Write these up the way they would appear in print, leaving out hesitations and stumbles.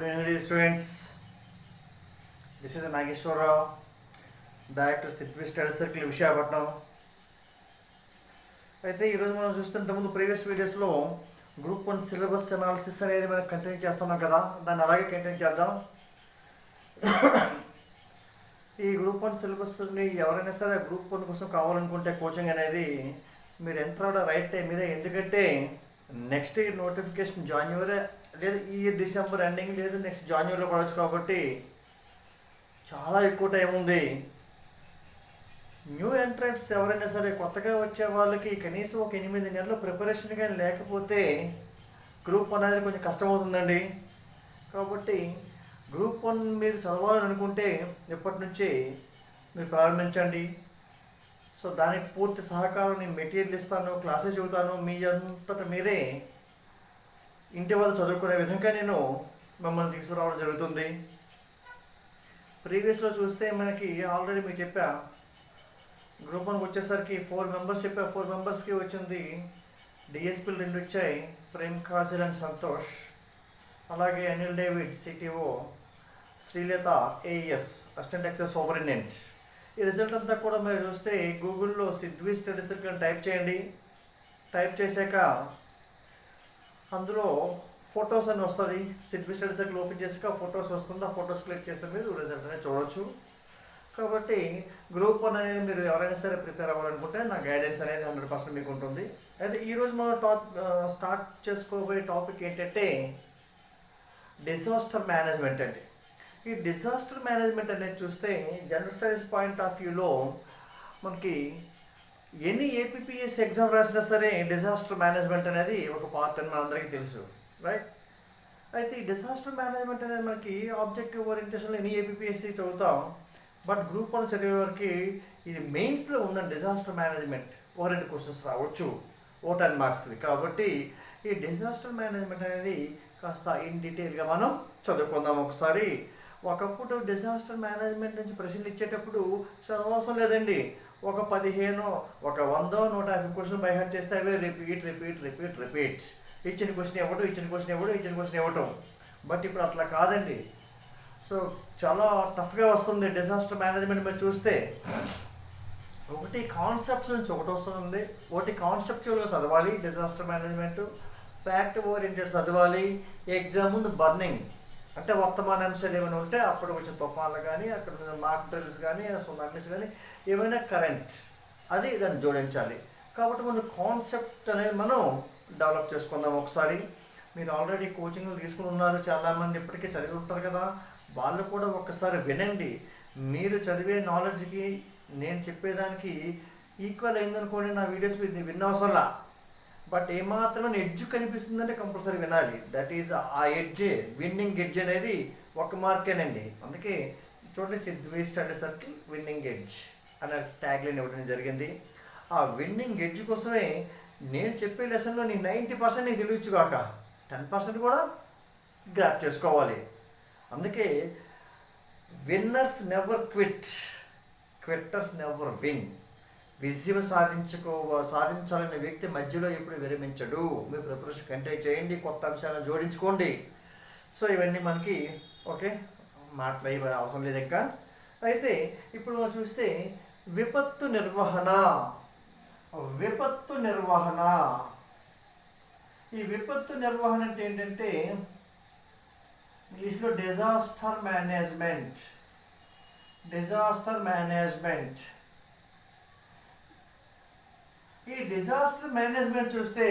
Good evening, dear students. This is Nageshwarrao, Director Sidvi Study Circle Visakhapatnam. అయితే ఈరోజు మనం చూస్తుంటే ప్రీవియస్ వీడియోస్లో గ్రూప్ 1 సిలబస్ అనాలిసిస్ అనేది మనం కంటిన్యూ చేస్తున్నాం కదా, దాన్ని అలాగే కంటిన్యూ చేద్దాం. ఈ గ్రూప్ 1 సిలబస్ని ఎవరైనా సరే గ్రూప్ 1 కోసం కావాలనుకుంటే కోచింగ్ అనేది మీరు ఎంటర్ అవడం రైట్ టైం మీద, ఎందుకంటే నెక్స్ట్ ఇయర్ నోటిఫికేషన్ జాన్యువరి లేదా ఈ డిసెంబర్ ఎండింగ్ లేదు నెక్స్ట్ జాన్యువరిలో పడవచ్చు, కాబట్టి చాలా ఎక్కువ టైం ఉంది. న్యూ ఎంట్రెంట్స్ ఎవరైనా సరే కొత్తగా వచ్చే వాళ్ళకి కనీసం ఒక 8 నెలలు ప్రిపరేషన్ కానీ లేకపోతే గ్రూప్ 1 అనేది కొంచెం కష్టమవుతుందండి. కాబట్టి గ్రూప్ 1 మీరు చదవాలని అనుకుంటే ఇప్పటి నుంచి మీరు ప్రారంభించండి. సో దానికి పూర్తి సహకారం నేను మెటీరియల్ ఇస్తాను, క్లాసెస్ చెబుతాను, మీ అంతటా మీరే ఇంటి వద్ద చదువుకునే విధంగా నేను మిమ్మల్ని తీసుకురావడం జరుగుతుంది. ప్రీవియస్లో చూస్తే మనకి ఆల్రెడీ మీకు చెప్పా, గ్రూప్ 1కి వచ్చేసరికి 4 మెంబర్స్ చెప్పా. 4 మెంబర్స్కి వచ్చింది డిఎస్పీలు 2 వచ్చాయి, ప్రేమ్ కాజిల్ అండ్ సంతోష్, అలాగే Anil David CTO, Srilatha AS assistant excise superintendent. ఈ రిజల్ట్ అంతా కూడా మీరు చూస్తే గూగుల్లో సిద్వి స్టడీ సర్కిల్ అని టైప్ చేయండి. టైప్ చేశాక అందులో ఫొటోస్ అని వస్తుంది. సిద్వి స్టడీ సర్కిల్ ఓపెన్ చేసాక ఫొటోస్ వస్తుంది. ఆ ఫొటోస్ క్లిక్ చేస్తే మీరు రిజల్ట్ అనేది చూడవచ్చు. కాబట్టి గ్రూప్ 1 అనేది మీరు ఎవరైనా సరే ప్రిపేర్ అవ్వాలనుకుంటే నా గైడెన్స్ అనేది 100% మీకు ఉంటుంది. అయితే ఈరోజు మనం స్టార్ట్ చేసుకోబోయే టాపిక్ ఏంటంటే డిజాస్టర్ మేనేజ్మెంట్ అండి. ఈ డిజాస్టర్ మేనేజ్మెంట్ అనేది చూస్తే జనరల్ స్టడీస్ పాయింట్ ఆఫ్ వ్యూలో మనకి ఎన్ని ఏపీపీఎస్ ఎగ్జామ్ రాసినా సరే డిజాస్టర్ మేనేజ్మెంట్ అనేది ఒక పార్ట్ అని మనందరికీ తెలుసు, రైట్? అయితే ఈ డిజాస్టర్ మేనేజ్మెంట్ అనేది మనకి ఆబ్జెక్టివ్ ఓరియంటేషన్లో ఎన్ని ఏపీపీఎస్సీ చదువుతాం, బట్ గ్రూప్ 1 చదివే వరకు ఇది మెయిన్స్లో ఉందని డిజాస్టర్ మేనేజ్మెంట్ ఓరియంటెడ్ క్వశ్చన్స్ రావచ్చు, ఓ 10 మార్క్స్వి. కాబట్టి ఈ డిజాస్టర్ మేనేజ్మెంట్ అనేది కాస్త ఇన్ డీటెయిల్గా మనం చదువుకుందాం ఒకసారి. ఒకప్పుడు డిజాస్టర్ మేనేజ్మెంట్ నుంచి ప్రశ్నలు ఇచ్చేటప్పుడు అవసరం లేదండి, ఒక 15 ఒక 100 150 క్వశ్చన్ బై హార్ట్ చేస్తే అవే రిపీట్ రిపీట్ రిపీట్ రిపీట్, ఇచ్చిన క్వశ్చన్ ఇవ్వడం ఇచ్చిన క్వశ్చన్ ఇవ్వడం ఇచ్చిన క్వశ్చన్ ఇవ్వటం. బట్ ఇప్పుడు అట్లా కాదండి. సో చాలా టఫ్గా వస్తుంది డిజాస్టర్ మేనేజ్మెంట్. మీరు చూస్తే ఒకటి కాన్సెప్ట్స్ నుంచి ఒకటి వస్తుంది, ఒకటి కాన్సెప్చువల్గా చదవాలి డిజాస్టర్ మేనేజ్మెంట్, ఫ్యాక్ట్ ఓరియంటెడ్ చదవాలి, ఎగ్జామ్ ముందు బర్నింగ్ అంటే వర్తమాన అంశాలు ఏమైనా ఉంటే అప్పుడు కొంచెం తుఫాన్లు కానీ అక్కడ మాక్ డ్రిల్స్ కానీ సునామీస్ కానీ ఏమైనా కరెంట్ అది దాన్ని జోడించాలి. కాబట్టి ముందు కాన్సెప్ట్ అనేది మనం డెవలప్ చేసుకుందాం ఒకసారి. మీరు ఆల్రెడీ కోచింగ్లు తీసుకుని ఉన్నారు, చాలామంది ఇప్పటికే చదివి ఉంటారు కదా, వాళ్ళు కూడా ఒక్కసారి వినండి. మీరు చదివే నాలెడ్జ్కి నేను చెప్పేదానికి ఈక్వల్ అయిందనుకోండి నా వీడియోస్ మీరు విన్నవసరంలా. బట్ ఏమాత్రమే ఎడ్జ్ కనిపిస్తుందంటే కంపల్సరీ వినాలి. దట్ ఈజ్ ఆ ఎడ్జ్, విన్నింగ్ ఎడ్జ్ అనేది 1 మార్కేనండి. అందుకే చూడండి, సిద్వి స్టడీ సర్కిల్ విన్నింగ్ ఎడ్జ్ అనే ట్యాగ్లైన్ ఇవ్వడం జరిగింది. ఆ విన్నింగ్ ఎడ్జ్ కోసమే నేను చెప్పే లెసన్లో నీ 90% నీకు తెలియచ్చు కాక 10% కూడా గ్రాప్ చేసుకోవాలి. అందుకే winners never quit, quitters never win. విజయం సాధించాలనే వ్యక్తి మధ్యలో ఎప్పుడు విరమించడు. మీ ప్రిపరేషన్ కంటిన్యూ చేయండి, కొత్త అంశాలను జోడించుకోండి. సో ఇవన్నీ మనకి ఓకే మాటలు అయ్యి అవసరం లేదు ఇంకా. అయితే ఇప్పుడు మనం చూస్తే విపత్తు నిర్వహణ. విపత్తు నిర్వహణ, ఈ విపత్తు నిర్వహణ అంటే ఏంటంటే ఇంగ్లీష్లో డిజాస్టర్ మేనేజ్మెంట్. డిజాస్టర్ మేనేజ్మెంట్, ఈ డిజాస్టర్ మేనేజ్మెంట్ చూస్తే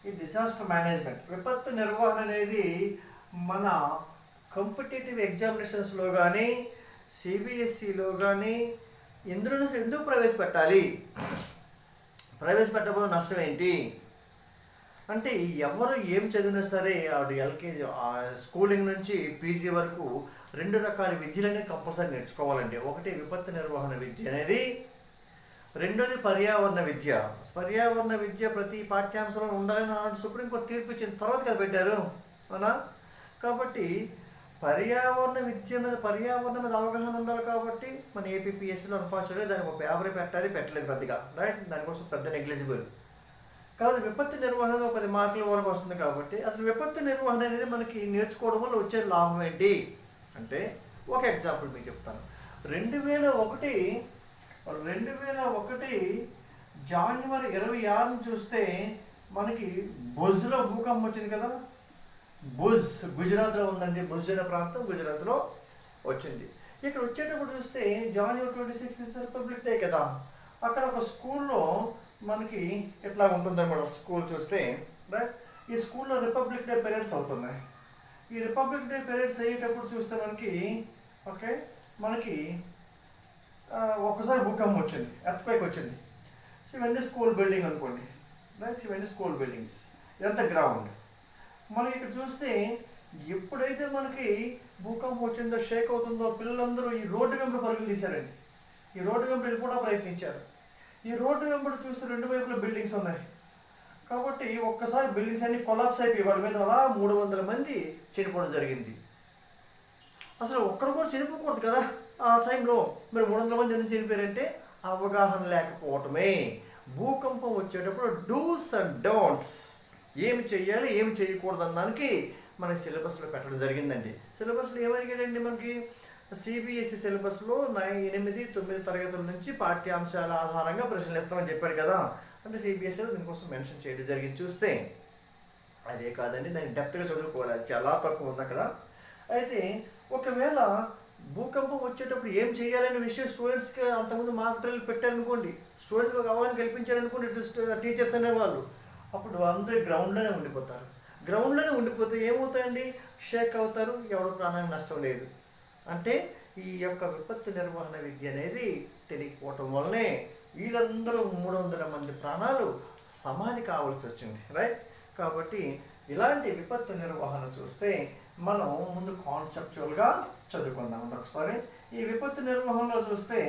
ఈ డిజాస్టర్ మేనేజ్మెంట్ విపత్తు నిర్వహణ అనేది మన కాంపిటేటివ్ ఎగ్జామినేషన్స్లో కానీ సిబిఎస్ఈలో కానీ ఇందులో ఎందుకు ప్రవేశపెట్టాలి, ప్రవేశపెట్టబోయే నష్టం ఏంటి అంటే, ఎవరు ఏం చదివినా సరే ఆవిడ ఎల్కేజీ స్కూలింగ్ నుంచి పీజీ వరకు 2 రకాల విద్యలనే కంపల్సరీ నేర్చుకోవాలండి. ఒకటి విపత్తు నిర్వహణ విద్య అనేది, రెండోది పర్యావరణ విద్య. పర్యావరణ విద్య ప్రతి పాఠ్యాంశంలో ఉండాలని సుప్రీంకోర్టు తీర్పు ఇచ్చిన తర్వాత కదా పెట్టారు, అవునా? కాబట్టి పర్యావరణ మీద అవగాహన ఉండాలి. కాబట్టి మన ఏపీపీఎస్సీలో అన్ఫార్చునేట్లీ దానికి ఒక పేపర్ పెట్టాలి, పెట్టలేదు పెద్దగా, రైట్? దానికోసం పెద్ద నెగ్లిజిబుల్. కాబట్టి విపత్తు నిర్వహణ అనేది ఒక 10 మార్కుల వరకు వస్తుంది. కాబట్టి అసలు విపత్తు నిర్వహణ అనేది మనకి నేర్చుకోవడం వల్ల వచ్చే లాభం ఏంటి అంటే ఒక ఎగ్జాంపుల్ మీకు చెప్తాను. 2001 జనవరి 26 చూస్తే మనకి భుజ్లో భూకంపం వచ్చింది కదా. భుజ్ గుజరాత్లో ఉందండి. భుజ్ అనే ప్రాంతం గుజరాత్లో వచ్చింది. ఇక్కడ వచ్చేటప్పుడు చూస్తే జనవరి 26 రిపబ్లిక్ డే కదా. అక్కడ ఒక స్కూల్లో మనకి ఎట్లా ఉంటుందన్నమాట. స్కూల్ చూస్తే రైట్, ఈ స్కూల్లో రిపబ్లిక్ డే పెరేడ్స్ అవుతున్నాయి. ఈ రిపబ్లిక్ డే పెరేడ్స్ అయ్యేటప్పుడు చూస్తే మనకి ఒక్కసారి భూకంపం వచ్చింది, ఎర్త్క్వేక్ వచ్చింది. సో ఇవన్నీ స్కూల్ బిల్డింగ్ అనుకోండి రైట్, ఇవన్నీ స్కూల్ బిల్డింగ్స్, ఇదంతా గ్రౌండ్. మనకి ఇక్కడ చూస్తే ఎప్పుడైతే మనకి భూకంపం వచ్చిందో, షేక్ అవుతుందో, పిల్లలందరూ ఈ రోడ్డు వెంబడి పరుగులు తీశారండి. ఈ రోడ్డు వెంబడి వెళ్ళిపోవడం ప్రయత్నించారు. ఈ రోడ్డు వెంబడి చూస్తే 2 వైపుల బిల్డింగ్స్ ఉన్నాయి. కాబట్టి ఒక్కసారి బిల్డింగ్స్ అన్ని కొలాప్స్ అయిపోయి వాళ్ళ మీద అలా 300 మంది చనిపోవడం జరిగింది. అసలు ఒక్కడ కూడా చనిపోకూడదు కదా ఆ టైంలో. మరి 300 మంది ఎందుకు చనిపోయారంటే అవగాహన లేకపోవటమే. భూకంపం వచ్చేటప్పుడు డూస్ అండ్ డోంట్స్, ఏమి చెయ్యాలి ఏమి చేయకూడదు అన్నానికి మనకి సిలబస్లో పెట్టడం జరిగిందండి. సిలబస్లో ఏమడిగాడండి మనకి సిబిఎస్ఈ సిలబస్లో 8, 9 తరగతుల నుంచి పాఠ్యాంశాల ఆధారంగా ప్రశ్నలు ఇస్తామని చెప్పాడు కదా. అంటే సిబిఎస్ఈలో దీనికోసం మెన్షన్ చేయడం జరిగింది. చూస్తే అదే కాదండి, దాన్ని డెప్త్గా చదువుకోవాలి, అది చాలా తక్కువ ఉంది అక్కడ. అయితే ఒకవేళ భూకంపం వచ్చేటప్పుడు ఏం చేయాలనే విషయం స్టూడెంట్స్కి అంతకుముందు మాక్ డ్రిల్ పెట్టారనుకోండి, స్టూడెంట్స్కి ఒక అవగాహన కల్పించారనుకోండి టీచర్స్ అనేవాళ్ళు, అప్పుడు అందరూ గ్రౌండ్లోనే ఉండిపోతారు. గ్రౌండ్లోనే ఉండిపోతే ఏమవుతాయండి, షేక్ అవుతారు, ఎవరు ప్రాణానికి నష్టం లేదు. అంటే ఈ యొక్క విపత్తు నిర్వహణ విద్య అనేది తెలియకపోవటం వల్లనే వీళ్ళందరూ 300 మంది ప్రాణాలు సమాధి కావాల్సి వచ్చింది రైట్. కాబట్టి ఇలాంటి విపత్తు నిర్వహణ చూస్తే మనం ముందు కాన్సెప్చువల్గా చదువుకుందాం ఒకసారి. ఈ విపత్తు నిర్వహణలో చూస్తే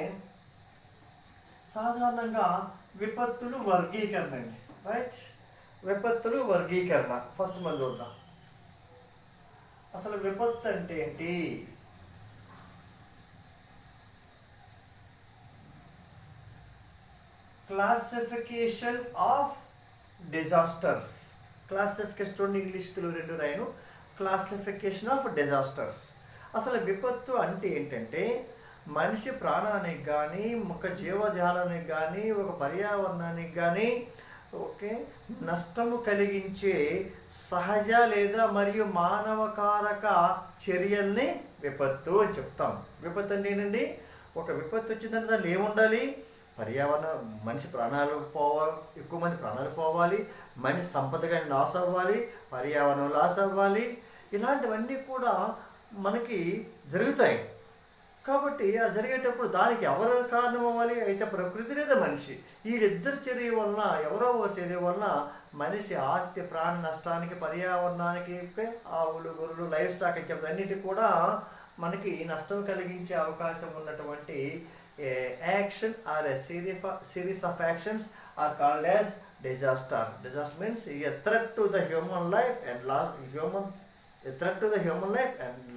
సాధారణంగా విపత్తులు వర్గీకరణ అండి రైట్. విపత్తులు వర్గీకరణ ఫస్ట్ మనం చూద్దాం. అసలు విపత్తు అంటే ఏంటి? Classification of disasters. క్లాసిఫికేషన్ చూడండి, ఇంగ్లీష్ తెలుగు 2 రాయను. Classification of disasters. అసలు విపత్తు అంటే ఏంటంటే మనిషి ప్రాణానికి కానీ, ఒక జీవజాలానికి కానీ, ఒక పర్యావరణానికి కానీ నష్టము కలిగించే సహజ లేదా మరియు మానవకారక చర్యల్ని విపత్తు అని చెప్తాం. విపత్తు అంటే ఏంటండి, ఒక విపత్తు వచ్చిందంటే దాంట్లో ఏముండాలి? పర్యావరణం, మనిషి ప్రాణాలు పోవాలి, ఎక్కువ మంది ప్రాణాలు పోవాలి, మనిషి సంపద కానీ లాస్ అవ్వాలి, పర్యావరణం లాస్ అవ్వాలి, ఇలాంటివన్నీ కూడా మనకి జరుగుతాయి. కాబట్టి ఆ జరిగేటప్పుడు దానికి ఎవరు కారణం అవ్వాలి? అయితే ప్రకృతి లేదా మనిషి. వీరిద్దరు చర్య వలన, ఎవరో ఒక చర్య వలన మనిషి ఆస్తి ప్రాణ నష్టానికి, పర్యావరణానికి, ఆవులు గొర్రెలు లైఫ్ స్టాక్ అని చెప్పి అన్నిటికీ కూడా మనకి నష్టం కలిగించే అవకాశం ఉన్నటువంటి action or a series of actions are called as disaster. Disaster means a threat to the human life and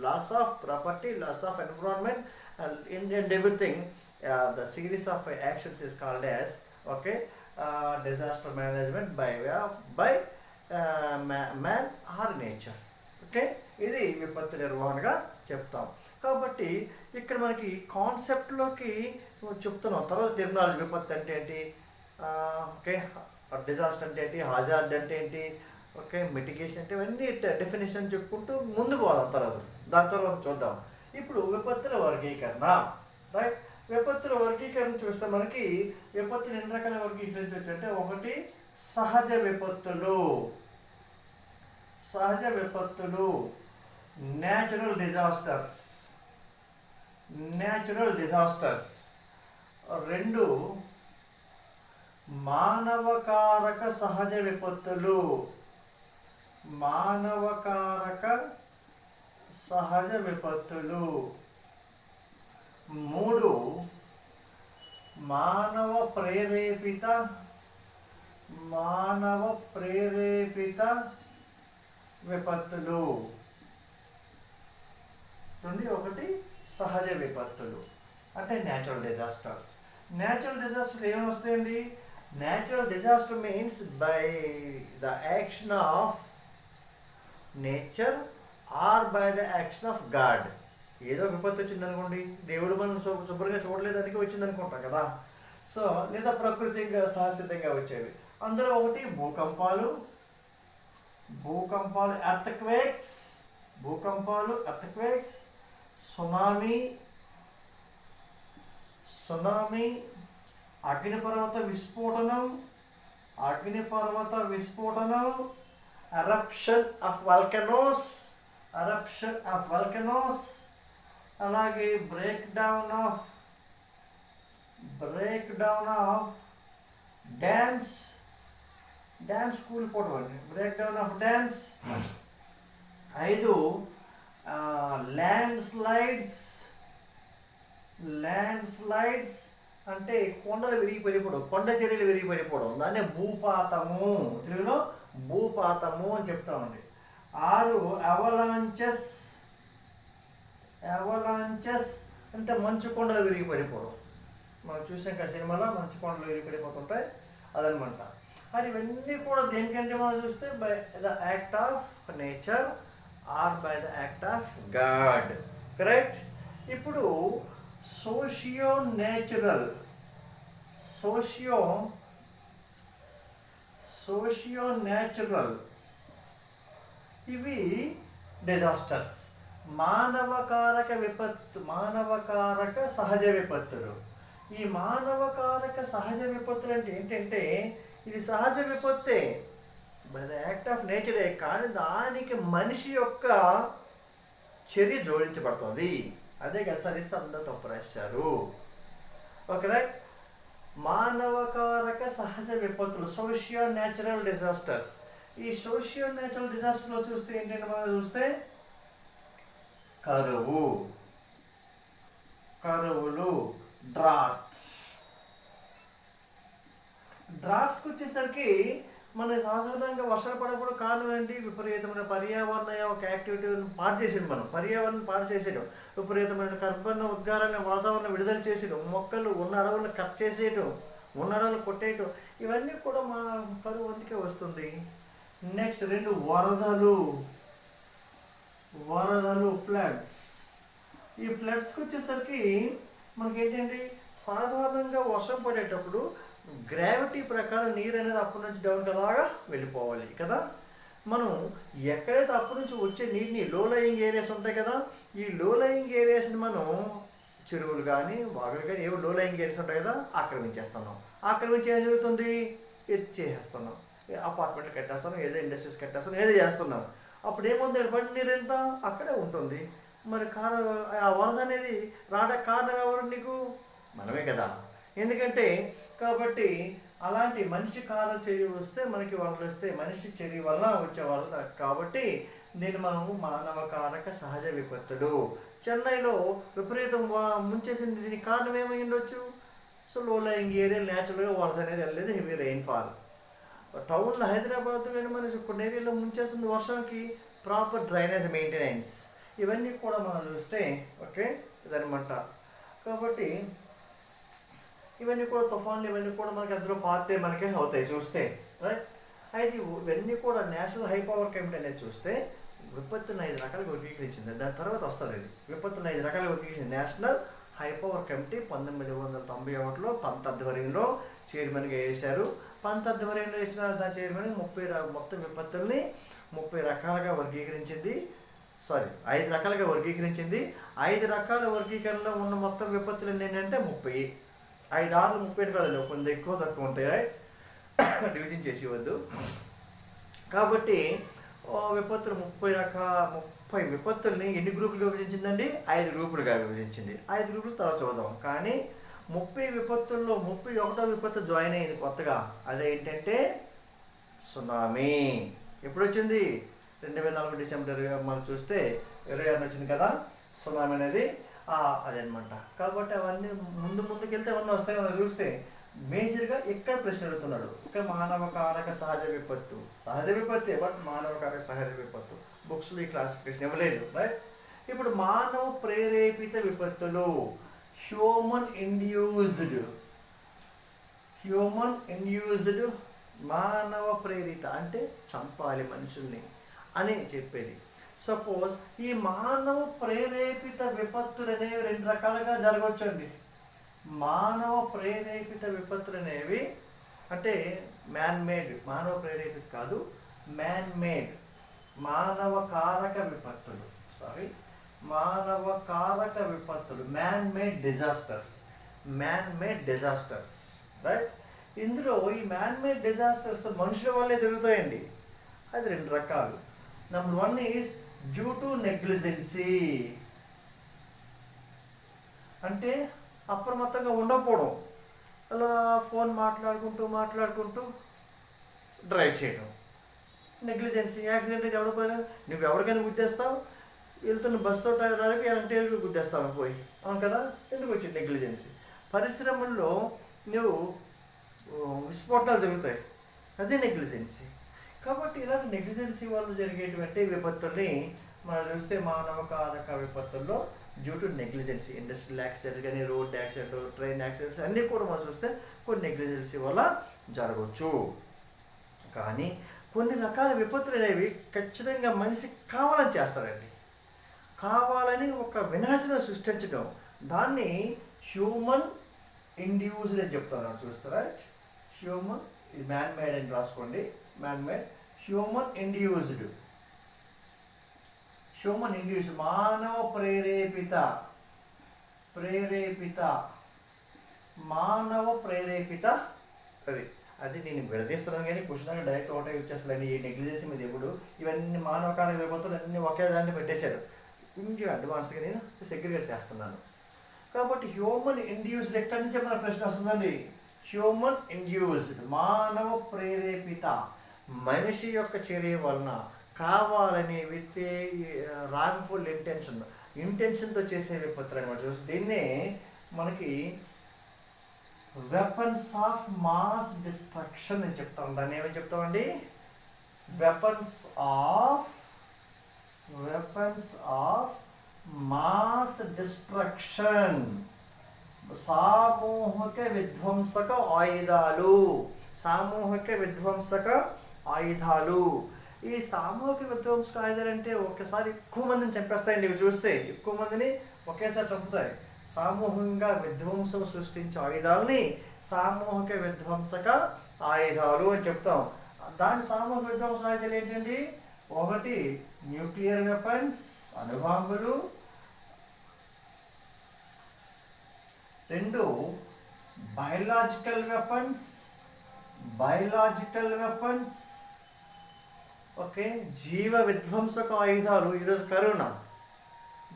loss of property, loss of environment, and everything. The series of actions is called as disaster management by man or nature. ఇది విపత్తు నిర్వహణగా చెప్తాం. కాబట్టి ఇక్కడ మనకి కాన్సెప్ట్లోకి చెప్తున్నాం. తర్వాత terminology, విపత్తు అంటే ఏంటి, డిజాస్టర్ అంటే ఏంటి, హాజార్డ్ అంటే ఏంటి, మిటిగేషన్ అంటే ఇవన్నీ డెఫినేషన్ చెప్పుకుంటూ ముందు పోదాం. దాని తర్వాత చూద్దాం. ఇప్పుడు విపత్తుల వర్గీకరణ రైట్. విపత్తుల వర్గీకరణ చూస్తే మనకి విపత్తులు 2 రకాల వర్గీకరించవచ్చు. అంటే ఒకటి సహజ విపత్తులు, న్యాచురల్ డిజాస్టర్స్. 2 మానవకారక సహజ విపత్తులు, 3 మానవ ప్రేరేపిత విపత్తులు. చూడండి, ఒకటి సహజ విపత్తులు అంటే న్యాచురల్ డిజాస్టర్స్. న్యాచురల్ డిజాస్టర్స్ ఏమి వస్తాయండి? Natural disaster means by the action of nature or by the action of God. ఏదో విపత్తు వచ్చింది అనుకోండి, దేవుడు మనం శుభ్రంగా చూడలేదు అందుకే వచ్చింది అనుకుంటాం కదా. సో లేదా ప్రకృతిగా సహసిద్ధంగా వచ్చేవి. అందులో ఒకటి భూకంపాలు, ఎర్త్క్వేక్స్, సునామీ, అగ్నిపర్వత విస్ఫోటనం, eruption of volcanoes, అలాగే బ్రేక్ డౌన్ ఆఫ్ డ్యామ్స్ కూలిపోవడం అండి, breakdown of dams. 5 landslides అంటే కొండలు విరిగి పడిపోవడం, కొండ చర్యలు విరిగి పడిపోవడం, దాన్నే భూపాతము, తెలుగులో భూపాతము అని చెప్తామండి. 6 అవలాంచెస్ అంటే మంచు కొండలు విరిగి పడిపోవడం. మనం చూసాం కదా సినిమాలో, మంచు కొండలు విరిగి పడిపోతుంటాయి అదనమాట. అది ఇవన్నీ కూడా దేనికంటే మనం చూస్తే by the act of nature or by the act of God. Correct. ఇప్పుడు సోషియో న్యాచురల్ ఇవి డిజాస్టర్స్. మానవకారక సహజ విపత్తులు. ఈ మానవకారక సహజ విపత్తులు అంటే ఏంటంటే ఇది సహజ విపత్తే బై ద యాక్ట్ ఆఫ్ నేచరే, కానీ దానికి మనిషి యొక్క చర్య జోడించబడుతుంది. అదే కదా సార్, ఇస్తే అందరూ తప్పు రాశారు. ఓకే. మానవకారక సహజ విపత్తులు, సోషియో న్యాచురల్ డిజాస్టర్స్. ఈ సోషియో న్యాచురల్ డిజాస్టర్లో చూస్తే ఏంటంటే మనం చూస్తే కరువులు, డ్రాట్స్కి వచ్చేసరికి మన సాధారణంగా వర్షాలు పడకుండా కారణం ఏంటి? విపరీతమైన పర్యావరణ యొక్క యాక్టివిటీని పాడు చేసేయడం, మనం పర్యావరణం పాడు చేసేయడం, విపరీతమైన కర్బన ఉద్గారంగా వాతావరణం విడుదల చేసేయడం, మొక్కలు ఉన్న అడవులను కట్ చేసేయడం, ఉన్న అడవులు కొట్టేయటం, ఇవన్నీ కూడా మా కరువు అందుకే వస్తుంది. నెక్స్ట్ 2 వరదలు, ఫ్లడ్స్. ఈ ఫ్లడ్స్కి వచ్చేసరికి మనకి ఏంటంటే సాధారణంగా వర్షం పడేటప్పుడు గ్రావిటీ ప్రకారం నీరు అనేది అప్పటి నుంచి డౌన్కి అలాగా వెళ్ళిపోవాలి కదా. మనం ఎక్కడైతే అప్పటి నుంచి వచ్చే నీటిని లో లయింగ్ ఏరియాస్ ఉంటాయి కదా, ఈ లో లయింగ్ ఏరియాస్ని మనం చెరువులు కానీ వాగులు కానీ ఏవో లో లయింగ్ ఏరియాస్ ఉంటాయి కదా ఆక్రమించి ఏం జరుగుతుంది? ఎత్తి చేసేస్తున్నాం, అపార్ట్మెంట్లు కట్టేస్తున్నాం, ఏదో ఇండస్ట్రీస్ కట్టేస్తున్నాం, ఏదో చేస్తున్నాం. అప్పుడు ఏముంది? పడి నీరు ఎంత అక్కడే ఉంటుంది. మరి ఆ వరద అనేది రావడానికి కారణం ఎవరు? నీకు మనమే కదా. ఎందుకంటే కాబట్టి అలాంటి మనిషి కారణం చర్య వస్తే మనకి వరదలు వస్తే మనిషి చర్య వల్ల వచ్చే వరద. కాబట్టి దీన్ని మనము మానవకారక సహజ విపత్తులు. చెన్నైలో విపరీతం ముంచేసింది, దీనికి కారణం ఏమై ఉండొచ్చు? సో లో లయింగ్ ఏరియా న్యాచురల్గా వరద అనేది వెళ్ళలేదు, హెవీ రెయిన్ఫాల్. టౌన్లో హైదరాబాద్ కానీ మన కొన్ని ఏరియాలో ముంచేస్తుంది వర్షానికి, ప్రాపర్ డ్రైనేజ్ మెయింటెనెన్స్, ఇవన్నీ కూడా మనం చూస్తే ఓకే ఇదనమాట. కాబట్టి ఇవన్నీ కూడా తుఫాన్లు ఇవన్నీ కూడా మనకి అందులో పార్టీ మనకి అవుతాయి చూస్తే, రైట్. అయితే ఇవన్నీ కూడా నేషనల్ హై పవర్ కమిటీ అనేది చూస్తే విపత్తులను 5 రకాలుగా వర్గీకరించింది. దాని తర్వాత వస్తుంది ఇది. విపత్తులను 5 రకాలుగా వర్గీకరించింది నేషనల్ హై పవర్ కమిటీ 1991లో పంత్ ఆధ్వర్యంలో చైర్మన్గా వేశారు. పంత్ ఆధ్వర్యంలో వేసిన దాని చైర్మన్ మొత్తం విపత్తుల్ని 30 రకాలుగా వర్గీకరించింది. 5 రకాలుగా వర్గీకరించింది. 5 రకాల వర్గీకరణలో ఉన్న మొత్తం విపత్తులు ఏంటంటే 30. 5 6 30 కాదు, కొంత ఎక్కువ తక్కువ ఉంటాయి, రైట్. డివిజన్ చేసి ఇవ్వద్దు. కాబట్టి విపత్తులు 30 విపత్తుల్ని ఎన్ని గ్రూపులుగా విభజించిందండి? 5 గ్రూపులుగా విభజించింది. 5 గ్రూపులు తర్వాత చూద్దాం. కానీ 30 విపత్తుల్లో 31వ విపత్తు జాయిన్ అయింది కొత్తగా. అదేంటంటే సునామీ. ఎప్పుడు వచ్చింది? 2004 డిసెంబర్ మనం చూస్తే 26 వచ్చింది కదా సునామీ అనేది. అదనమాట. కాబట్టి అవన్నీ ముందుకెళ్తే అవన్నీ వస్తాయి. మనం చూస్తే మేజర్గా ఎక్కడ ప్రశ్న అడుగుతున్నాడు? ఇక్కడ మానవకారక సహజ విపత్తే, బట్ మానవకారక సహజ విపత్తు బుక్స్లో ఈ క్లాసిఫికేషన్ ఇవ్వలేదు, రైట్. ఇప్పుడు మానవ ప్రేరేపిత విపత్తులు, హ్యూమన్ ఇండ్యూస్డ్ హ్యూమన్ ఇండ్యూస్డ్, మానవ ప్రేరిత అంటే చంపాలి మనుషుల్ని అని చెప్పేది. సపోజ్ ఈ మానవ ప్రేరేపిత విపత్తులు అనేవి రెండు రకాలుగా జరగవచ్చండి. మానవ ప్రేరేపిత విపత్తులు అనేవి అంటే మ్యాన్ మేడ్, మానవ ప్రేరేపిత కాదు, మ్యాన్ మేడ్, మానవ కారక విపత్తులు, మానవ కారక విపత్తులు, man made disasters, man made disasters, right. ఇందులో ఈ మ్యాన్ మేడ్ డిజాస్టర్స్ మనుషుల వల్లే జరుగుతాయండి. అది రెండు రకాలు. Number 1 is due to negligence, అంటే అప్రమత్తంగా ఉండకపోవడం, అలా ఫోన్ మాట్లాడుకుంటూ డ్రైవ్ చేయడం, నెగ్లిజెన్సీ. యాక్సిడెంట్ అయితే ఎవడ పోయినా నువ్వు ఎవరికైనా గుద్దేస్తావు, వెళ్తున్న బస్సు డ్రైవర్కి ఎలాంటి గుద్దేస్తావు పోయి, అవును కదా. ఎందుకు వచ్చింది నెగ్లిజెన్సీ. పరిశ్రమల్లో నువ్వు విస్ఫోటనాలు జరుగుతాయి, అదే నెగ్లిజెన్సీ. కాబట్టి ఇలాంటి నెగ్లిజెన్సీ వల్ల జరిగేటువంటి విపత్తుల్ని మనం చూస్తే మానవ కారక విపత్తుల్లో due to negligency, industrial accidents కానీ, రోడ్ యాక్సిడెంట్, ట్రైన్ యాక్సిడెంట్స్ అన్నీ కూడా మనం చూస్తే కొన్ని నెగ్లిజెన్సీ వల్ల జరగవచ్చు. కానీ కొన్ని రకాల విపత్తులు అనేవి ఖచ్చితంగా మనిషి కావాలని చేస్తారండి. కావాలని ఒక వినాశనం సృష్టించడం, దాన్ని హ్యూమన్ ఇండ్యూస్డ్ అని చెప్తాను. చూస్తారా, హ్యూమన్, ఇది మ్యాన్ మేడ్ అని రాసుకోండి, man made, human induced, human induced, మానవ ప్రేరేపిత, మానవ ప్రేరేపిత. అది నేను విడదీస్తున్నాను కానీ క్వశ్చన్ డైరెక్ట్ ఒకటే వచ్చేస్తానండి. ఈ నెగ్లిజెన్సీ మీద ఎప్పుడు ఇవన్నీ మానవ కారక విపత్తులు అన్నీ ఒకే దాన్ని పెట్టేశారు. కొంచెం అడ్వాన్స్గా నేను సెగ్రిగేట్ చేస్తున్నాను. కాబట్టి హ్యూమన్ ఇండ్యూస్డ్ ఎక్కడి నుంచి మన ప్రశ్న వస్తుందండి. హ్యూమన్ ఇండ్యూస్డ్, మానవ ప్రేరేపిత, మనిషి యొక్క చర్య వలన కావాలని విత్ రాంగ్ఫుల్ ఇంటెన్షన్తో చేసే విపత్తులు అనమాట. చూసి దీన్నే మనకి వెపన్స్ ఆఫ్ మాస్ డిస్ట్రక్షన్ అని చెప్తాం. దాన్ని ఏమని చెప్తామండి, వెపన్స్ ఆఫ్ మాస్ డిస్ట్రక్షన్, సామూహిక విధ్వంసక ఆయుధాలు, సామూహిక విధ్వంసక ఆయుధాలు. ఈ సామూహిక విధ్వంసక ఆయుధాలు అంటే ఒకేసారి ఎక్కువ మందిని చంపేస్తాయండి. ఇవి చూస్తే ఎక్కువ మందిని ఒకేసారి చంపుతాయి. సామూహికంగా విధ్వంసం సృష్టించే ఆయుధాలని సామూహిక విధ్వంసక ఆయుధాలు అని చెప్తాం. దాని సామూహిక విధ్వంసక ఆయుధాలు ఏంటండి, 1 న్యూక్లియర్ వెపన్స్, అణుబాంబులు, 2 బయలాజికల్ వెపన్స్, ఓకే, జీవ విధ్వంసక ఆయుధాలు. ఈరోజు కరోనా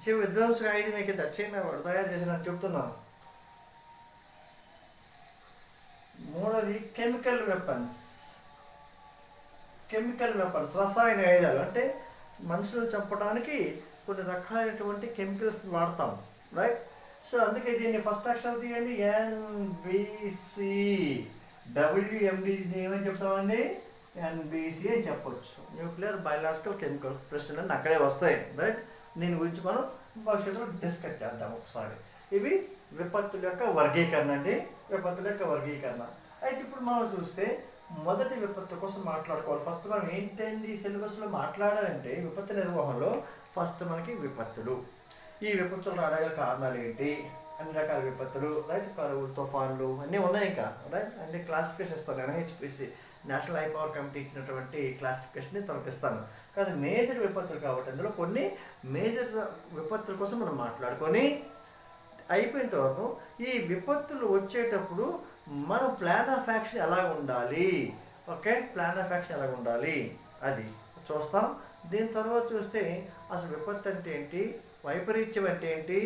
జీవ విధ్వంసక ఆయుధం మీకు దక్షిణ వాడు తయారు చేసినట్టు చెప్తున్నాను. 3 కెమికల్ వెపన్స్, రసాయన ఆయుధాలు. అంటే మనుషులను చంపడానికి కొన్ని రకాలైనటువంటి కెమికల్స్ వాడతాం, రైట్. సో అందుకే దీన్ని ఫస్ట్ అక్షరం తీయండి, ఎన్బిసి, WMD ఏమని చెప్తామండి, NBC అని చెప్పొచ్చు. న్యూక్లియర్ బయలాజికల్ కెమికల్ ప్రశ్నలు అక్కడే వస్తాయి, రైట్. దీని గురించి మనం భవిష్యత్తులో డిస్కస్ చేద్దాం ఒకసారి. ఇవి విపత్తుల యొక్క వర్గీకరణ అండి, విపత్తుల యొక్క వర్గీకరణ. అయితే ఇప్పుడు మనం చూస్తే మొదటి విపత్తు కోసం మాట్లాడుకోవాలి. ఫస్ట్ మనం ఏంటండి సిలబస్లో మాట్లాడాలంటే విపత్తు నిర్వహణలో ఫస్ట్ మనకి విపత్తులు, ఈ విపత్తులు రావడానికి కారణాలు ఏంటి, అన్ని రకాల విపత్తులు, రైట్. కరువులు, తుఫాన్లు అన్నీ ఉన్నాయి ఇంకా, రైట్. అన్ని క్లాసిఫికేషన్ ఇస్తాను. NHPC national high power committee ఇచ్చినటువంటి క్లాసిఫికేషన్ని తొలగిస్తాను. కానీ మేజర్ విపత్తులు కాబట్టి అందులో కొన్ని మేజర్ విపత్తుల కోసం మనం మాట్లాడుకొని అయిపోయిన తర్వాత ఈ విపత్తులు వచ్చేటప్పుడు మనం ప్లాన్ ఆఫ్ యాక్షన్ ఎలా ఉండాలి, ఓకే, ప్లాన్ ఆఫ్ యాక్షన్ ఎలా ఉండాలి అది చూస్తాం. దీని తర్వాత చూస్తే అసలు విపత్తు అంటే ఏంటి, వైపరీత్యం అంటే ఏంటి,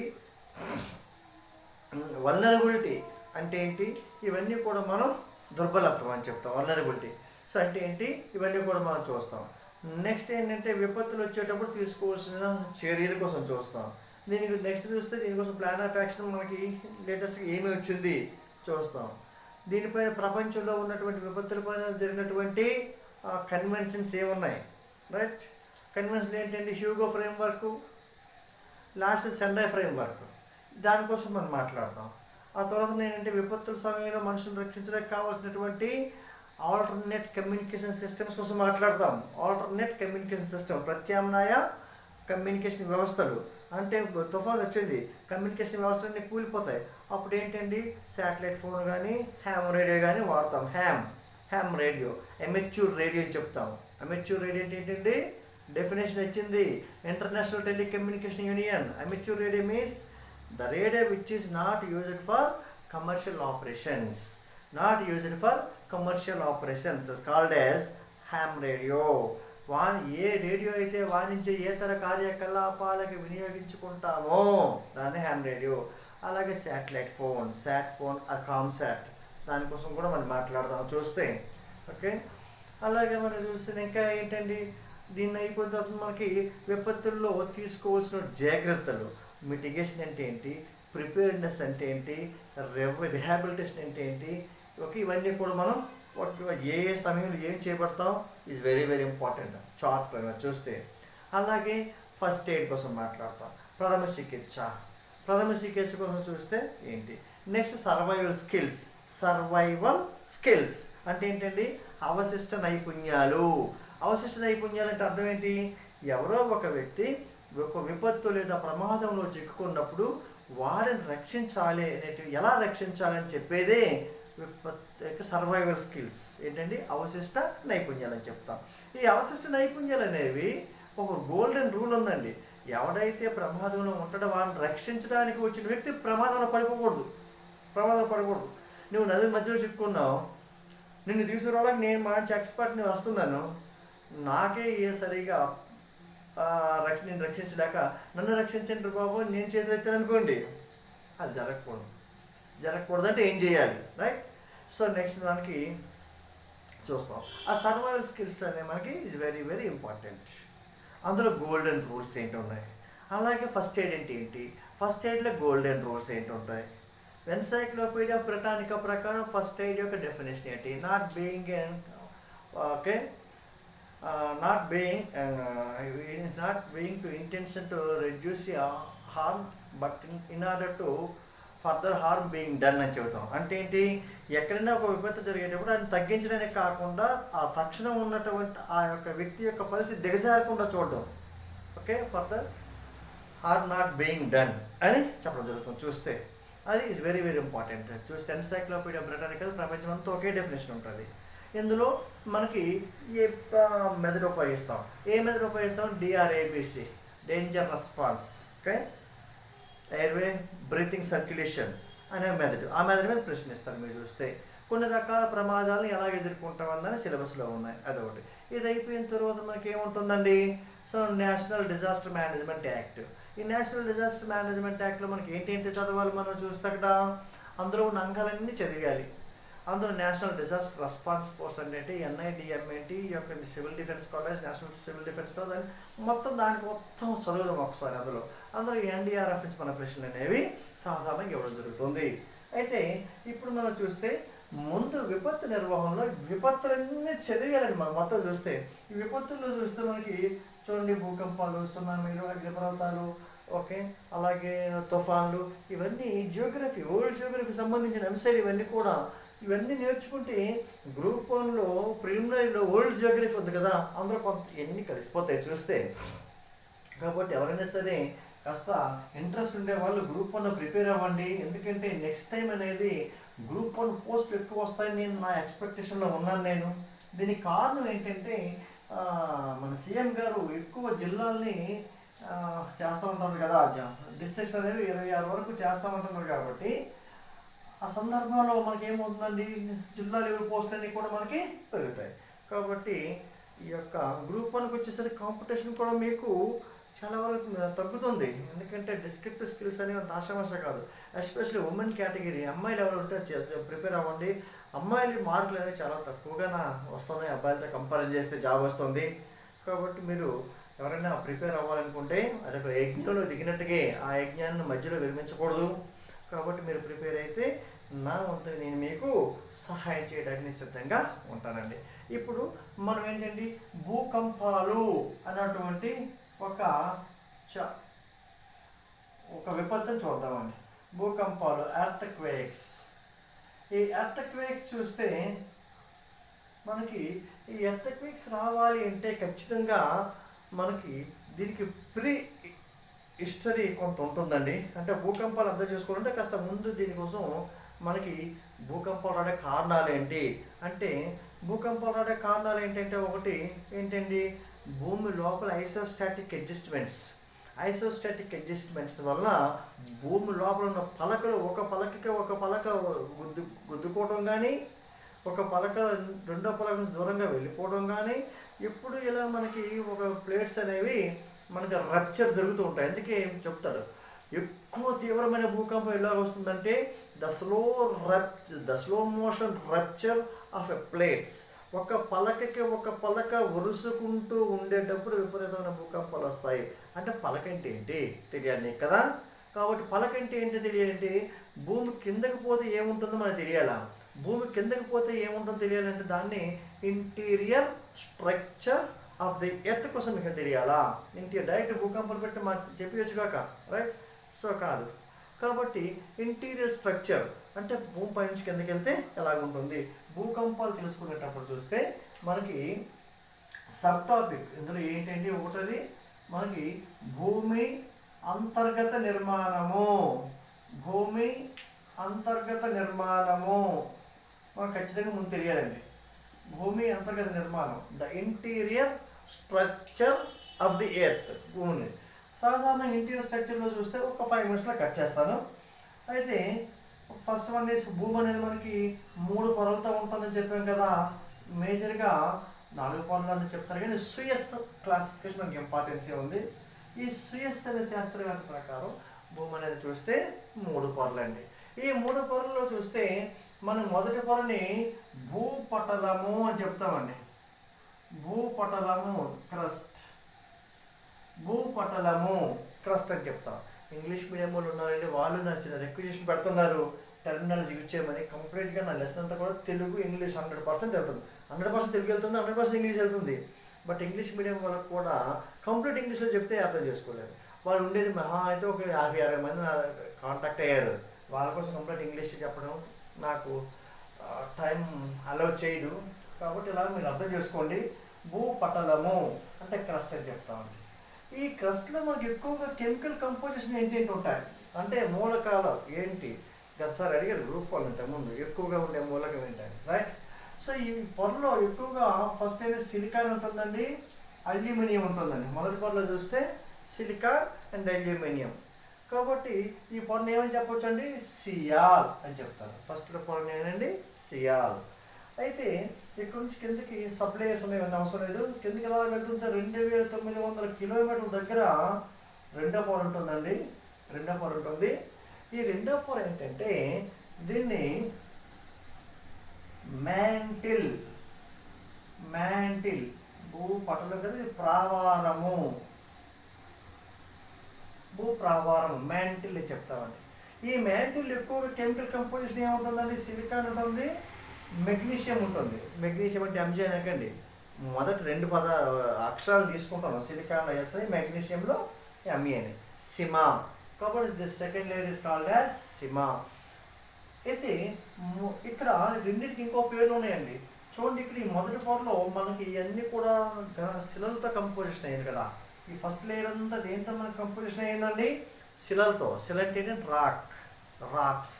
వల్నరబిలిటీ అంటే ఏంటి, ఇవన్నీ కూడా మనం దుర్బలత్వం అని చెప్తాం. వల్నరబిలిటీ సో అంటే ఏంటి, ఇవన్నీ కూడా మనం చూస్తాం. నెక్స్ట్ ఏంటంటే విపత్తులు వచ్చేటప్పుడు తీసుకోవాల్సిన చర్యల కోసం చూస్తాం. దీనికి నెక్స్ట్ చూస్తే దీనికోసం ప్లాన్ ఆఫ్ యాక్షన్ మనకి లేటెస్ట్గా ఏమి వచ్చింది చూస్తాం. దీనిపైన ప్రపంచంలో ఉన్నటువంటి విపత్తుల పైన జరిగినటువంటి కన్వెన్షన్స్ ఏమున్నాయి, రైట్. కన్వెన్షన్ ఏంటంటే హ్యూగో ఫ్రేమ్వర్క్, లాస్ట్ సెండై ఫ్రేమ్వర్క్, దానికోసం మనం మాట్లాడతాం. ఆ తర్వాత ఏంటంటే విపత్తుల సమయంలో మనుషులను రక్షించడానికి కావాల్సినటువంటి ఆల్టర్నేట్ కమ్యూనికేషన్ సిస్టమ్స్ కోసం మాట్లాడతాం. ఆల్టర్నేట్ కమ్యూనికేషన్ సిస్టమ్, ప్రత్యామ్నాయ కమ్యూనికేషన్ వ్యవస్థలు. అంటే తుఫాన్ వచ్చింది, కమ్యూనికేషన్ వ్యవస్థలన్నీ కూలిపోతాయి. అప్పుడు ఏంటండి, శాటిలైట్ ఫోన్ కానీ హ్యామ్ రేడియో కానీ వాడతాం. హ్యామ్ రేడియో, అమెచ్యూర్ రేడియో అని చెప్తాము. అమెచ్యూర్ రేడియో అంటే ఏంటండి, డెఫినేషన్ వచ్చింది International Telecommunication Union. Amateur radio means the radio which is not used for commercial operations. Not used for commercial operations called as ham radio. ఏ radio అయితే వాణిజ్యేతర కార్యకలాపాలకు వినియోగించుకుంటామో దాన్ని హ్యామ్ రేడియో. అలాగే satellite phone, sat phone or comsat, దానికోసం కూడా మనం మాట్లాడదాం చూస్తే. ఓకే, అలాగే మనం చూస్తే ఇంకా ఏంటండి, దీన్ని అయిపోయిన తర్వాత మనకి విపత్తుల్లో తీసుకోవాల్సిన జాగ్రత్తలు, మిటిగేషన్ అంటే ఏంటి, ప్రిపేర్నెస్ అంటే ఏంటి, రిహాబిలిటేషన్ అంటే ఏంటి, ఓకే, ఇవన్నీ కూడా మనం ఏ సమయంలో ఏం చేపడతాం is very very important chart పైన చూస్తే. అలాగే ఫస్ట్ ఎయిడ్ కోసం మాట్లాడతాం, ప్రథమ చికిత్స కోసం చూస్తే ఏంటి. నెక్స్ట్ సర్వైవల్ స్కిల్స్ అంటే ఏంటండి, అవశిష్ట నైపుణ్యాలు అంటే అర్థం ఏంటి, ఎవరో ఒక వ్యక్తి ఒక విపత్తు లేదా ప్రమాదంలో చిక్కుకున్నప్పుడు వారిని రక్షించాలి అనేటివి, ఎలా రక్షించాలని చెప్పేదే సర్వైవల్ స్కిల్స్. ఏంటండి, అవశిష్ట నైపుణ్యాలు అని చెప్తాం. ఈ అవశిష్ట నైపుణ్యాలు అనేవి ఒక గోల్డెన్ రూల్ ఉందండి. ఎవడైతే ప్రమాదంలో ఉంటాడో వాడిని రక్షించడానికి వచ్చిన వ్యక్తి ప్రమాదంలో పడిపోకూడదు. నువ్వు నది మధ్యలో చిక్కుకున్నావు, నిన్ను తీసుకురావడానికి నేను మంచి ఎక్స్పర్ట్ని వస్తున్నాను, నాకే సరిగా నేను రక్షించలేక నన్ను రక్షించండి బాబు నేను చేతులు ఎత్తాను అనుకోండి, అది జరగకూడదు అంటే ఏం చేయాలి, రైట్? సో నెక్స్ట్ మనకి చూస్తాం ఆ సర్వైవల్ స్కిల్స్ అనే మనకి ఈజ్ వెరీ వెరీ ఇంపార్టెంట్. అందులో గోల్డెన్ రూల్స్ ఏంటి ఉన్నాయి. అలాగే ఫస్ట్ ఎయిడ్ అంటే ఏంటి, ఫస్ట్ ఎయిడ్లో గోల్డెన్ రూల్స్ ఏంటి ఉంటాయి. ఎన్సైక్లోపీడియా బ్రిటానికా ప్రకారం ఫస్ట్ ఎయిడ్ యొక్క డెఫినేషన్ ఏంటి, not being to intention to reduce harm but in order to further harm being done అని చెబుతాం. అంటే ఏంటి, ఎక్కడైనా ఒక విపత్తు జరిగేటప్పుడు ఆయన తగ్గించడానికి కాకుండా ఆ తక్షణం ఉన్నటువంటి ఆ యొక్క వ్యక్తి యొక్క పరిస్థితి దిగజారకుండా చూడడం. Okay, further harm not being done అని చెప్పడం జరుగుతుంది చూస్తే. అది ఈజ్ వెరీ వెరీ ఇంపార్టెంట్. చూస్తే ఎన్సైక్లోపీడియా బ్రిటానికా ప్రపంచం అంతా ఒకే డెఫినేషన్ ఉంటుంది. ఇందులో మనకి ఏ మెథడ్ ఉపయోగిస్తాం, DRABC, danger response, okay, airway breathing circulation అనే మెథడ్. ఆ మెథడ్ మీద ప్రశ్నిస్తారు. మీరు చూస్తే కొన్ని రకాల ప్రమాదాలను ఎలా ఎదుర్కొంటామని సిలబస్లో ఉన్నాయి, అదొకటి. ఇది అయిపోయిన తర్వాత మనకి ఏముంటుందండి, so national disaster management act. ఈ నేషనల్ డిజాస్టర్ మేనేజ్మెంట్ యాక్ట్లో మనకి ఏంటంటే చదవాలి మనం చూస్తే అక్కడ అందులో ఉన్న అంగాలన్నీ చదివాలి. అందులో నేషనల్ డిజాస్టర్ రెస్పాన్స్ ఫోర్స్ అంటే NIDM ఏంటి, ఈ యొక్క civil defence college, national civil defence college అని మొత్తం చదువుదాం ఒకసారి. అందులో NDRF నుంచి మన ప్రశ్నలు అనేవి సాధారణంగా ఇవ్వడం జరుగుతుంది. అయితే ఇప్పుడు మనం చూస్తే ముందు విపత్తు నిర్వహణలో విపత్తులన్నీ చదివేయాలండి. మనం మొత్తం చూస్తే ఈ విపత్తుల్లో చూస్తే మనకి చూడండి, భూకంపాలు, సునామీలు, అగ్నిపర్వతాలు, ఓకే, అలాగే తుఫాన్లు, ఇవన్నీ జియోగ్రఫీ, వరల్డ్ జియోగ్రఫీ సంబంధించిన అంశాలు. ఇవన్నీ నేర్చుకుంటే గ్రూప్ 1లో ప్రిలిమినరీలో వరల్డ్ జియోగ్రఫీ ఉంది కదా, అందులో కొంత ఎన్ని కలిసిపోతాయి చూస్తే. కాబట్టి ఎవరైనా సరే కాస్త ఇంట్రెస్ట్ ఉండే వాళ్ళు గ్రూప్ 1 ప్రిపేర్ అవ్వండి. ఎందుకంటే నెక్స్ట్ టైం అనేది గ్రూప్ 1 పోస్ట్ ఎక్కువ వస్తాయని నా ఎక్స్పెక్టేషన్లో ఉన్నాను. దీనికి కారణం ఏంటంటే మన సీఎం గారు ఎక్కువ జిల్లాల్ని చేస్తూ ఉంటారు కదా, డిస్ట్రిక్ట్స్ అనేవి 26 వరకు చేస్తూ ఉంటున్నారు. కాబట్టి ఆ సందర్భంలో మనకి ఏమవుతుందండి, జిల్లా లెవెల్ పోస్ట్ అన్నీ కూడా మనకి పెరుగుతాయి. కాబట్టి ఈ యొక్క గ్రూప్ 1కి వచ్చేసరికి కాంపిటీషన్ కూడా మీకు చాలా వరకు తగ్గుతుంది. ఎందుకంటే డిస్క్రిప్టివ్ స్కిల్స్ అనేవి అంత ఆశామాష కాదు. ఎస్పెషల్లీ ఉమెన్ కేటగిరీ అమ్మాయిలు ఎవరు ఉంటే ప్రిపేర్ అవ్వండి. అమ్మాయిలు మార్కులు అనేవి చాలా తక్కువగా వస్తున్నాయి, అబ్బాయిలతో కంపేర్ చేస్తే జాబ్ వస్తుంది. కాబట్టి మీరు ఎవరైనా ప్రిపేర్ అవ్వాలనుకుంటే అదొక యజ్ఞంలో దిగినట్టుగా ఆ యజ్ఞాన్ని మధ్యలో విరమించకూడదు. కాబట్టి మీరు ప్రిపేర్ అయితే నా వంతు నేను మీకు సహాయం చేయడానికి సిద్ధంగా ఉంటానండి. ఇప్పుడు మనం ఏంటంటే భూకంపాలు అన్నటువంటి ఒక విపత్తుని చూద్దామండి. భూకంపాలు ఎర్త్ క్వేక్స్. ఈ ఎర్త్ క్వేక్స్ చూస్తే మనకి ఈ ఎర్త్ క్వేక్స్ రావాలి అంటే ఖచ్చితంగా మనకి దీనికి ప్రీ హిస్టరీ కొంత ఉంటుందండి. అంటే భూకంపాలు అర్థం చేసుకోవాలంటే కాస్త ముందు దీనికోసం మనకి భూకంపాలు రాడే కారణాలు ఏంటి అంటే, భూకంపాలు రాడే కారణాలు ఏంటంటే ఒకటి ఏంటండి, భూమి లోపల ఐసోస్టాటిక్ అడ్జస్ట్మెంట్స్ వల్ల భూమి లోపల ఉన్న పలకలు ఒక పలకకి ఒక పలక గుద్దుకోవడం కానీ, ఒక పలక రెండో పలక నుంచి దూరంగా వెళ్ళిపోవడం కానీ, ఎప్పుడు ఇలా మనకి ఒక ప్లేట్స్ అనేవి మనకి రప్చర్ జరుగుతూ ఉంటాయి. అందుకే చెప్తాడు ఎక్కువ తీవ్రమైన భూకంపం ఎలా వస్తుందంటే the slow motion rupture of a plates. ఒక పలకకి ఒక పలక ఉరుసుకుంటూ ఉండేటప్పుడు విపరీతమైన భూకంపాలు వస్తాయి. అంటే పలక అంటే ఏంటి తెలియాలి నీకు కదా. కాబట్టి పలక అంటే ఏంటి తెలియాలంటే భూమి కిందకి పోతే ఏముంటుందో మనకు తెలియాలా, భూమి కిందకి పోతే ఏముంటుందో తెలియాలంటే దాన్ని interior structure of the earth కోసం మీకు తెలియాలా. డైరెక్ట్ భూకంపాలు పెట్టి మాకు చెప్పవచ్చు కాక, రైట్? సో కాదు. కాబట్టి ఇంటీరియర్ స్ట్రక్చర్ అంటే భూమి పై నుంచి కిందకి వెళ్తే ఎలాగుంటుంది. భూకంపాలు తెలుసుకునేటప్పుడు చూస్తే మనకి సబ్ టాపిక్ ఇందులో ఏంటంటే ఒకటది మనకి భూమి అంతర్గత నిర్మాణము. భూమి అంతర్గత నిర్మాణము మనకు ఖచ్చితంగా ముందు తెలియాలండి. భూమి అంతర్గత నిర్మాణం, the interior structure of the earth. భూమిని సాధారణ ఇంటీరియర్ స్ట్రక్చర్లో చూస్తే ఒక 5 minutesలో కట్ చేస్తాను. అయితే ఫస్ట్ వన్ ఈజ్ భూమి అనేది మనకి 3 పొరలతో ఉంటుందని చెప్పాం కదా. మేజర్గా 4 పొరలు అని చెప్తారు కానీ సుయస్ క్లాసిఫికేషన్ మనకి ఇంపార్టెన్సీ ఉంది. ఈ సుయస్ అనే శాస్త్రవేత్త ప్రకారం భూమి అనేది చూస్తే 3 పొరలు అండి. ఈ 3 పొరల్లో చూస్తే మనం మొదటి పొరని భూపటలము అని చెప్తామండి. భూపటలము క్రస్ట్, భూపటలము క్రస్ట్ అని చెప్తాం. ఇంగ్లీష్ మీడియం వాళ్ళు ఉన్నారండి, వాళ్ళు నా చిన్న రిక్వెజిషన్ పెడుతున్నారు టెర్మినాలజీ యూజ్ చేయమని. కంప్లీట్గా నా లెసన్ అంతా కూడా తెలుగు ఇంగ్లీష్ 100% వెళ్తుంది. 100% తెలుగు వెళ్తుంది, 100% ఇంగ్లీష్ వెళ్తుంది. బట్ ఇంగ్లీష్ మీడియం వాళ్ళకు కూడా కంప్లీట్ ఇంగ్లీష్లో చెప్తే అర్థం చేసుకోలేరు. వాళ్ళు ఉండేది మహా అయితే ఒక 50-60 మంది నా కాంటాక్ట్ అయ్యారు. వాళ్ళ కోసం కంప్లీట్ ఇంగ్లీష్ చెప్పడం నాకు టైం అలౌ చేయదు. కాబట్టి ఇలా మీరు అర్థం చేసుకోండి. భూపటలము అంటే క్రస్ట్ అని చెప్తామండి. ఈ క్రస్ట్లో మనకి ఎక్కువగా కెమికల్ కంపోజిషన్ ఏంటంటే ఉంటాయి. అంటే మూలకాలు ఏంటి గతసారి అడిగారు గ్రూప్ వాళ్ళు ఇంతకుముందు ఎక్కువగా ఉండే మూలకం ఏంటండి, రైట్? సో ఈ పొరలో ఎక్కువగా ఫస్ట్ అయితే సిలికాన్ ఉంటుందండి, అల్యూమినియం ఉంటుందండి. మొదటి పొరలో చూస్తే సిలికాన్ అండ్ అల్యూమినియం. కాబట్టి ఈ పొరను ఏమని చెప్పొచ్చు అండి, సియాల్ అని చెప్తారు. ఫస్ట్ పొరను ఏనండి సియాల్. అయితే ఇక్కడ నుంచి కిందకి సప్లైస్ ఉన్నాయని అవసరం లేదు. కిందకి ఎలా వెళ్తుంటే 2900 కిలోమీటర్ల దగ్గర రెండో పొర ఉంటుందండి. రెండో పొర ఉంటుంది. ఈ రెండో పొర ఏంటంటే దీన్ని మ్యాంటిల్ భూపటలం కదా, ఇది ప్రావారము, భూప్రావారం మ్యాంటిల్ అని చెప్తామండి. ఈ మ్యాంటిల్ ఎక్కువగా కెమికల్ కంపోజిషన్ ఏముంటుందండి, సిలికాన్ ఉంటుంది, మెగ్నీషియం ఉంటుంది. మెగ్నీషియం అంటే ఎంజీ అనకండి, మొదటి 2 అక్షరాలు తీసుకుంటాను, సిలికాన్ ఎస్ఐ, మెగ్నీషియంలో ఎంఈ అని, సిమా. కాబట్టి this second layer is called as sima. అయితే ఇక్కడ రెండింటికి ఇంకో పేర్లు ఉన్నాయండి. చూడండి, ఇక్కడ ఈ మొదటి పొరలో మనకి ఇవన్నీ కూడా శిలలతో కంపోజిషన్ అయ్యింది కదా. ఈ ఫస్ట్ లేయర్ అంతా దేంతో మనకి కంపోజిషన్ అయ్యిందండి, శిలలతో. శిల అంటే rocks,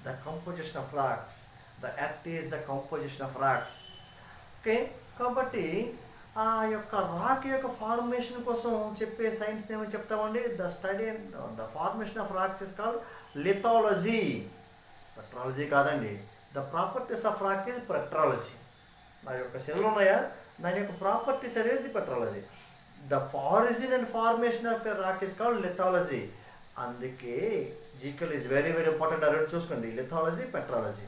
the composition of rocks. The earth is the composition of rocks. Okay, కాబట్టి ఆ యొక్క రాక్ యొక్క ఫార్మేషన్ కోసం చెప్పే సైన్స్ ఏమని చెప్తామండి, the study the formation of rocks is called lithology. Petrology కాదండి. The properties of rock is petrology. నా యొక్క శిలలు ఉన్నాయా, దాని యొక్క ప్రాపర్టీస్ అనేది petrology. The origin and formation of a rock is called lithology. అందుకే జీకేల్ ఈజ్ వెరీ వెరీ ఇంపార్టెంట్. ఆ రెండు చూసుకోండి, లిథాలజీ, పెట్రాలజీ.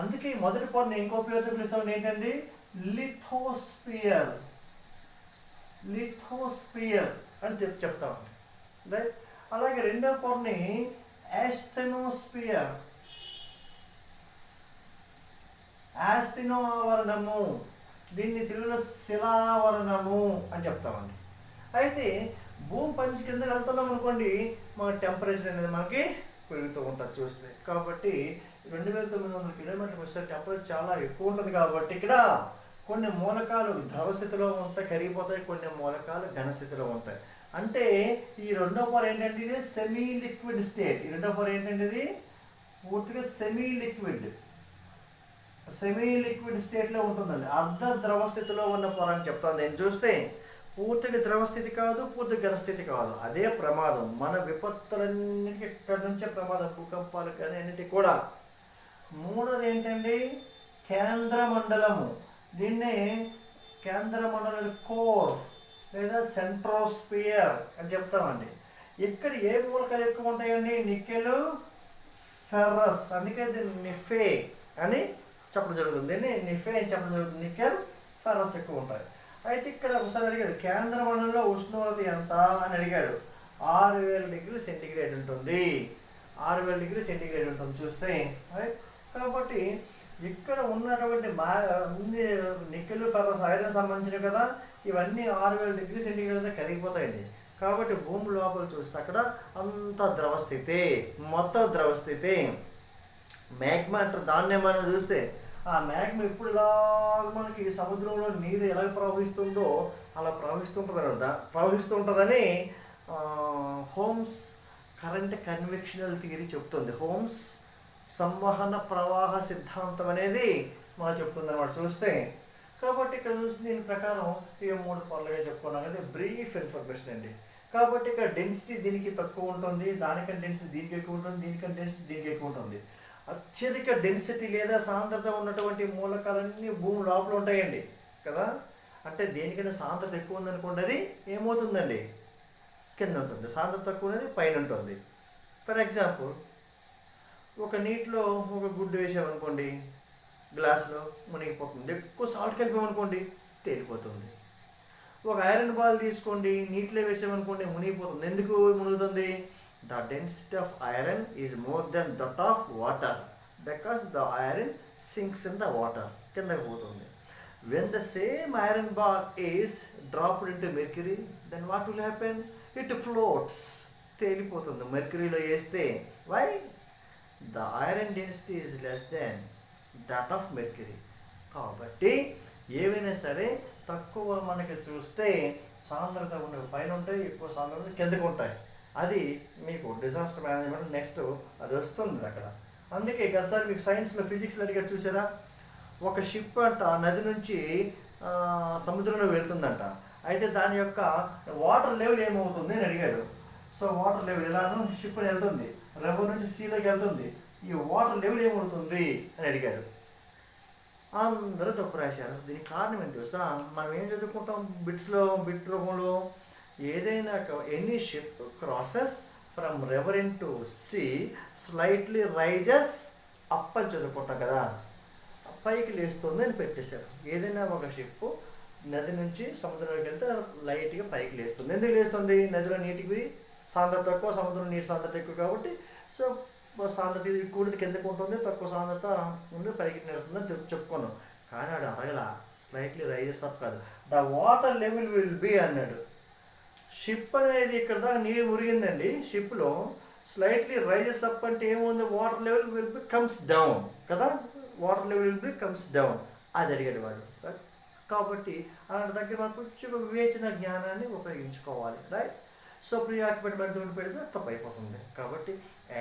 అందుకే మొదటి పొరని ఇంకో పేరుతో పిలుస్తాం ఏంటండి, లిథోస్పియర్ అని చెప్తామండి, రైట్? అలాగే రెండో పొరని యాస్థెనో ఆవరణము, దీన్ని తెలుగులో శిలావరణము అని చెప్తామండి. అయితే భూమి పై నుంచి కిందకి వెళ్తున్నాం అనుకోండి, మన టెంపరేచర్ అనేది మనకి పెరుగుతూ ఉంటుంది చూస్తే. కాబట్టి 2900 కిలోమీటర్లకు వస్తే టెంపరేచర్ చాలా ఎక్కువ ఉంటుంది. కాబట్టి ఇక్కడ కొన్ని మూలకాలు ద్రవ స్థితిలో ఉంటాయి, కరిగిపోతాయి, కొన్ని మూలకాలు ఘనస్థితిలో ఉంటాయి. అంటే ఈ రెండో పొర ఏంటంటే ఇది సెమీ లిక్విడ్ స్టేట్. ఈ రెండో పొర ఏంటంటే ఇది పూర్తిగా సెమీ లిక్విడ్ స్టేట్లో ఉంటుందండి. అర్ధ ద్రవ స్థితిలో ఉన్న పొర అని చెప్తాను. దీన్ని చూస్తే పూర్తిగా ద్రవస్థితి కాదు, పూర్తి ఘనస్థితి కాదు. అదే ప్రమాదం. మన విపత్తులన్నిటికీ ఇక్కడి నుంచే ప్రమాదం, భూకంపాలు కానీ అన్నిటికీ కూడా. మూడోది ఏంటండి కేంద్ర మండలము. దీన్నే కేంద్ర మండలం కోర్ లేదా సెంట్రోస్పియర్ అని చెప్తామండి. ఇక్కడ ఏ మూలకాలు ఎక్కువ ఉంటాయండి? Nickel, ferrous. అందుకే దీన్ని నిఫే అని చెప్పడం జరుగుతుంది. దీన్ని నిఫే అని చెప్పడం జరుగుతుంది. నికెల్, ఫెర్రస్ ఎక్కువ ఉంటాయి. అయితే ఇక్కడ ఒకసారి అడిగాడు కేంద్ర మండలంలో ఉష్ణోగ్రత ఎంత అని అడిగాడు. 6000 డిగ్రీల సెంటిగ్రేడ్ ఉంటుంది. 6000 డిగ్రీ సెంటిగ్రేడ్ ఉంటుంది చూస్తే. రైట్. కాబట్టి ఇక్కడ ఉన్నటువంటి అన్ని నికెల్, ఫెర్రస్, ఐరన్ సంబంధించినవి కదా, ఇవన్నీ 6000 డిగ్రీ సెంటిగ్రేడ్ కరిగిపోతాయండి. కాబట్టి భూమి లోపల చూస్తే అక్కడ అంత ద్రవస్థితి, మొత్తం ద్రవస్థితి. మ్యాగ్మా అంటారు దాన్నే మనం చూస్తే. ఆ మ్యాగ్మా ఇప్పుడు ఇలా మనకి సముద్రంలో నీరు ఎలా ప్రవహిస్తుందో అలా ప్రవహిస్తుంటుందని హోమ్స్ కరెంట్ కన్వెక్షనల్ థియరీ చెప్తుంది. హోమ్స్ సంవహన ప్రవాహ సిద్ధాంతం అనేది మనం చెప్తుంది అన్నమాట చూస్తే. కాబట్టి ఇక్కడ చూస్తే దీని ప్రకారం ఇక 3 పొరలుగా చెప్పుకున్నాం కదా, బ్రీఫ్ ఇన్ఫర్మేషన్ అండి. కాబట్టి ఇక్కడ డెన్సిటీ దీనికి తక్కువ ఉంటుంది, దానికంటే డెన్సిటీ దీనికి ఎక్కువ ఉంటుంది, దీనికంటే డెన్సిటీ దీనికి ఎక్కువ ఉంటుంది. అత్యధిక డెన్సిటీ లేదా సాంద్రత ఉన్నటువంటి మూలకాలన్నీ భూమి లోపల ఉంటాయండి కదా. అంటే దేనికైనా సాంద్రత ఎక్కువ ఉందనుకోండి, అది ఏమవుతుందండి కింద ఉంటుంది. సాంద్రత తక్కువ అనేది పైన ఉంటుంది. ఫర్ ఎగ్జాంపుల్ ఒక నీటిలో ఒక గుడ్డు వేసామనుకోండి, గ్లాసులో మునిగిపోతుంది. ఎక్కువ సాల్ట్ కలిపామనుకోండి తేలిపోతుంది. ఒక ఐరన్ బాల్ తీసుకోండి, నీటిలో వేసామనుకోండి మునిగిపోతుంది. ఎందుకు మునుగుతుంది? The density of iron is more than that of water because the iron sinks in the water. కిందకి పోతుంది. When the same iron bar is dropped into mercury, then what will happen? It floats. తేలిపోతుంది మెర్క్యూరీలో వేస్తే. Why? The iron density is less than that of mercury. కాబట్టి ఏవైనా సరే తక్కువ మనకి చూస్తే సాంద్రత ఉన్నవి పైన ఉంటాయి, ఎక్కువ సాంద్రత కిందకు ఉంటాయి. అది మీకు డిజాస్టర్ మేనేజ్మెంట్ నెక్స్ట్ అది వస్తుంది అక్కడ. అందుకే గతసారి మీకు సైన్స్లో ఫిజిక్స్లో అడిగారు చూసారా, ఒక షిప్ అంట నది నుంచి సముద్రంలో వెళ్తుందంట. అయితే దాని యొక్క వాటర్ లెవెల్ ఏమవుతుంది అని అడిగాడు. సో వాటర్ లెవెల్ ఎలానో షిప్ వెళ్తుంది, రివర్ నుంచి సీలోకి వెళ్తుంది, ఈ వాటర్ లెవెల్ ఏమవుతుంది అని అడిగాడు. అందరూ తప్పు రాశారు. దీనికి కారణం ఏంటి తెలుసా? మనం ఏం చదువుకుంటాం బిట్ రూపంలో, ఏదైనా any ship crosses from river into sea slightly rises up అని చదువుకుంటాం కదా, పైకి లేస్తుంది అని పెట్టేశారు. ఏదైనా ఒక షిప్ నది నుంచి సముద్రంలోకి వెళ్తే లైట్గా పైకి లేస్తుంది. ఎందుకు లేస్తుంది? నదిలో నీటికి సాంద్రత తక్కువ, సముద్రంలో నీటి సాంద్రత ఎక్కువ కాబట్టి సో సాంద్రత ఎక్కువ కిందకు ఉంటుంది, తక్కువ సాంద్రత ఉంది పైకి నిలుతుందని చెప్పుకున్నాం. కానీ ఆడు అడగల స్లైట్లీ రైజెస్ అప్ కాదు, the water level will B అన్నాడు. షిప్ అనేది ఇక్కడ దాకా నీరు మురిగిందండి, షిప్లో స్లైట్లీ రైజెస్ అప్ అంటే ఏముంది? Water level will be comes down కదా, water level will be comes down. అది అడిగాడు వాడు. కాబట్టి అలాంటి దగ్గర మనం కొంచెం వివేచన జ్ఞానాన్ని ఉపయోగించుకోవాలి. రైట్. సో ప్రియాక్యుపైడ్ మెథడ్ పెడితే తప్పు అయిపోతుంది. కాబట్టి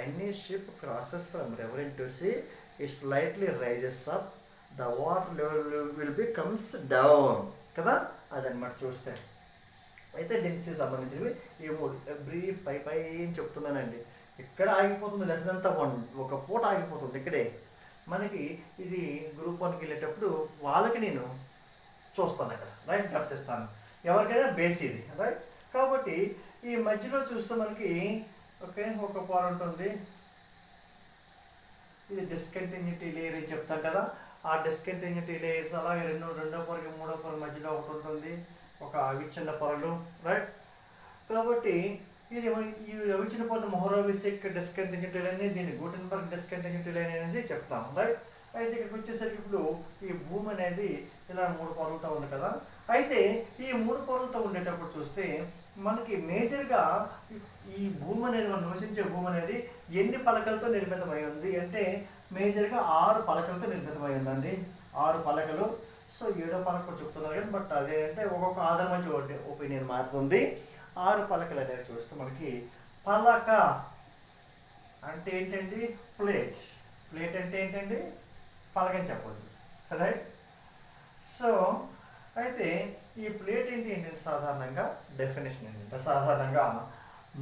any ship crosses from river into sea it slightly rises up, the water level will be comes down కదా, అదనమాట చూస్తే. అయితే డెన్సిటీ సంబంధించినవి ఈ 3 బ్రీఫ్ పై అని చెప్తున్నానండి. ఇక్కడ ఆగిపోతుంది లెసన్ అంతా, ఒక పూట ఆగిపోతుంది ఇక్కడే. మనకి ఇది గ్రూప్ 1కి వెళ్ళేటప్పుడు వాళ్ళకి నేను చూస్తాను అక్కడ, రైట్, డప్తిస్తాను. ఎవరికైనా బేస్ ఇది, రైట్. కాబట్టి ఈ మధ్యలో చూస్తే మనకి ఒక పొర ఉంటుంది, ఇది డిస్కంటిన్యూటీ లేయర్ అని చెప్తాం కదా. ఆ డిస్కంటిన్యూటీ లేయర్స్ అలాగే రెండో పొరకి మూడో పొర మధ్యలో ఒకటి ఉంటుంది, ఒక అవిచ్ఛిన్న పొరలు, రైట్. కాబట్టి ఇది ఈ అవిచ్ఛిన్న పొరను మొహరోవిసిక్ డిస్కంటిన్యూటీ లైన్, దీన్ని గూటెన్బర్గ్ డిస్కంటిన్యూటీ లైన్ అనేసి చెప్తాం, రైట్. అయితే ఇక్కడికి వచ్చేసరికి ఇప్పుడు ఈ భూమి అనేది ఇలా 3 పొరలతో ఉంది కదా. అయితే ఈ 3 పొరలతో ఉండేటప్పుడు చూస్తే మనకి మేజర్గా ఈ భూమి అనేది, మనం నివసించే భూమి అనేది ఎన్ని పలకలతో నిర్మితమై ఉంది అంటే మేజర్గా 6 పలకలతో నిర్మితమై ఉందండి. 6 పలకలు. సో 7వ పలక కూడా చెప్తున్నారు కానీ బట్ అదేంటే ఒక్కొక్క ఆధారం నుంచి ఒపీనియన్ మారుతుంది. 6 పలకలు అనేవి చూస్తే మనకి పలక అంటే ఏంటండి, ప్లేట్. ప్లేట్ అంటే ఏంటండి, పలకని చెప్పొద్దు, రైట్. సో అయితే ఈ ప్లేట్ ఏంటంటే సాధారణంగా డెఫినేషన్ ఏంటంటే సాధారణంగా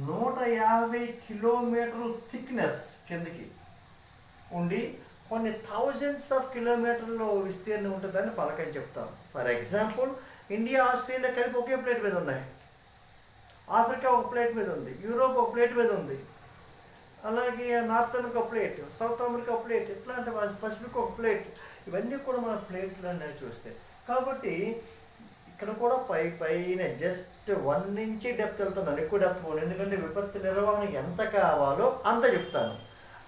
150 కిలోమీటర్ల థిక్నెస్ కిందకి ఉండి కొన్ని థౌజండ్స్ ఆఫ్ కిలోమీటర్లు విస్తీర్ణం ఉంటుందని పలకని చెప్తాం. ఫర్ ఎగ్జాంపుల్ ఇండియా ఆస్ట్రేలియా కలిపి ఒకే ప్లేట్ మీద ఉన్నాయి. ఆఫ్రికా ఒక ప్లేట్ మీద ఉంది, యూరోప్ ఒక ప్లేట్ మీద ఉంది, అలాగే నార్త్ అమెరికా ఒక ప్లేట్, సౌత్ అమెరికా ఒక ప్లేట్, ఇట్లాంటి పసిఫిక్ ఒక ప్లేట్. ఇవన్నీ కూడా మన ప్లేట్లు అనేవి చూస్తే కాబట్టి ఇక్కడ కూడా పైన జస్ట్ 1 నుంచి డెప్త్ వెళ్తున్నాను, ఎక్కువ డెప్త్ పోను, ఎందుకంటే విపత్తు నిర్వహణ ఎంత కావాలో అంత చెప్తాను.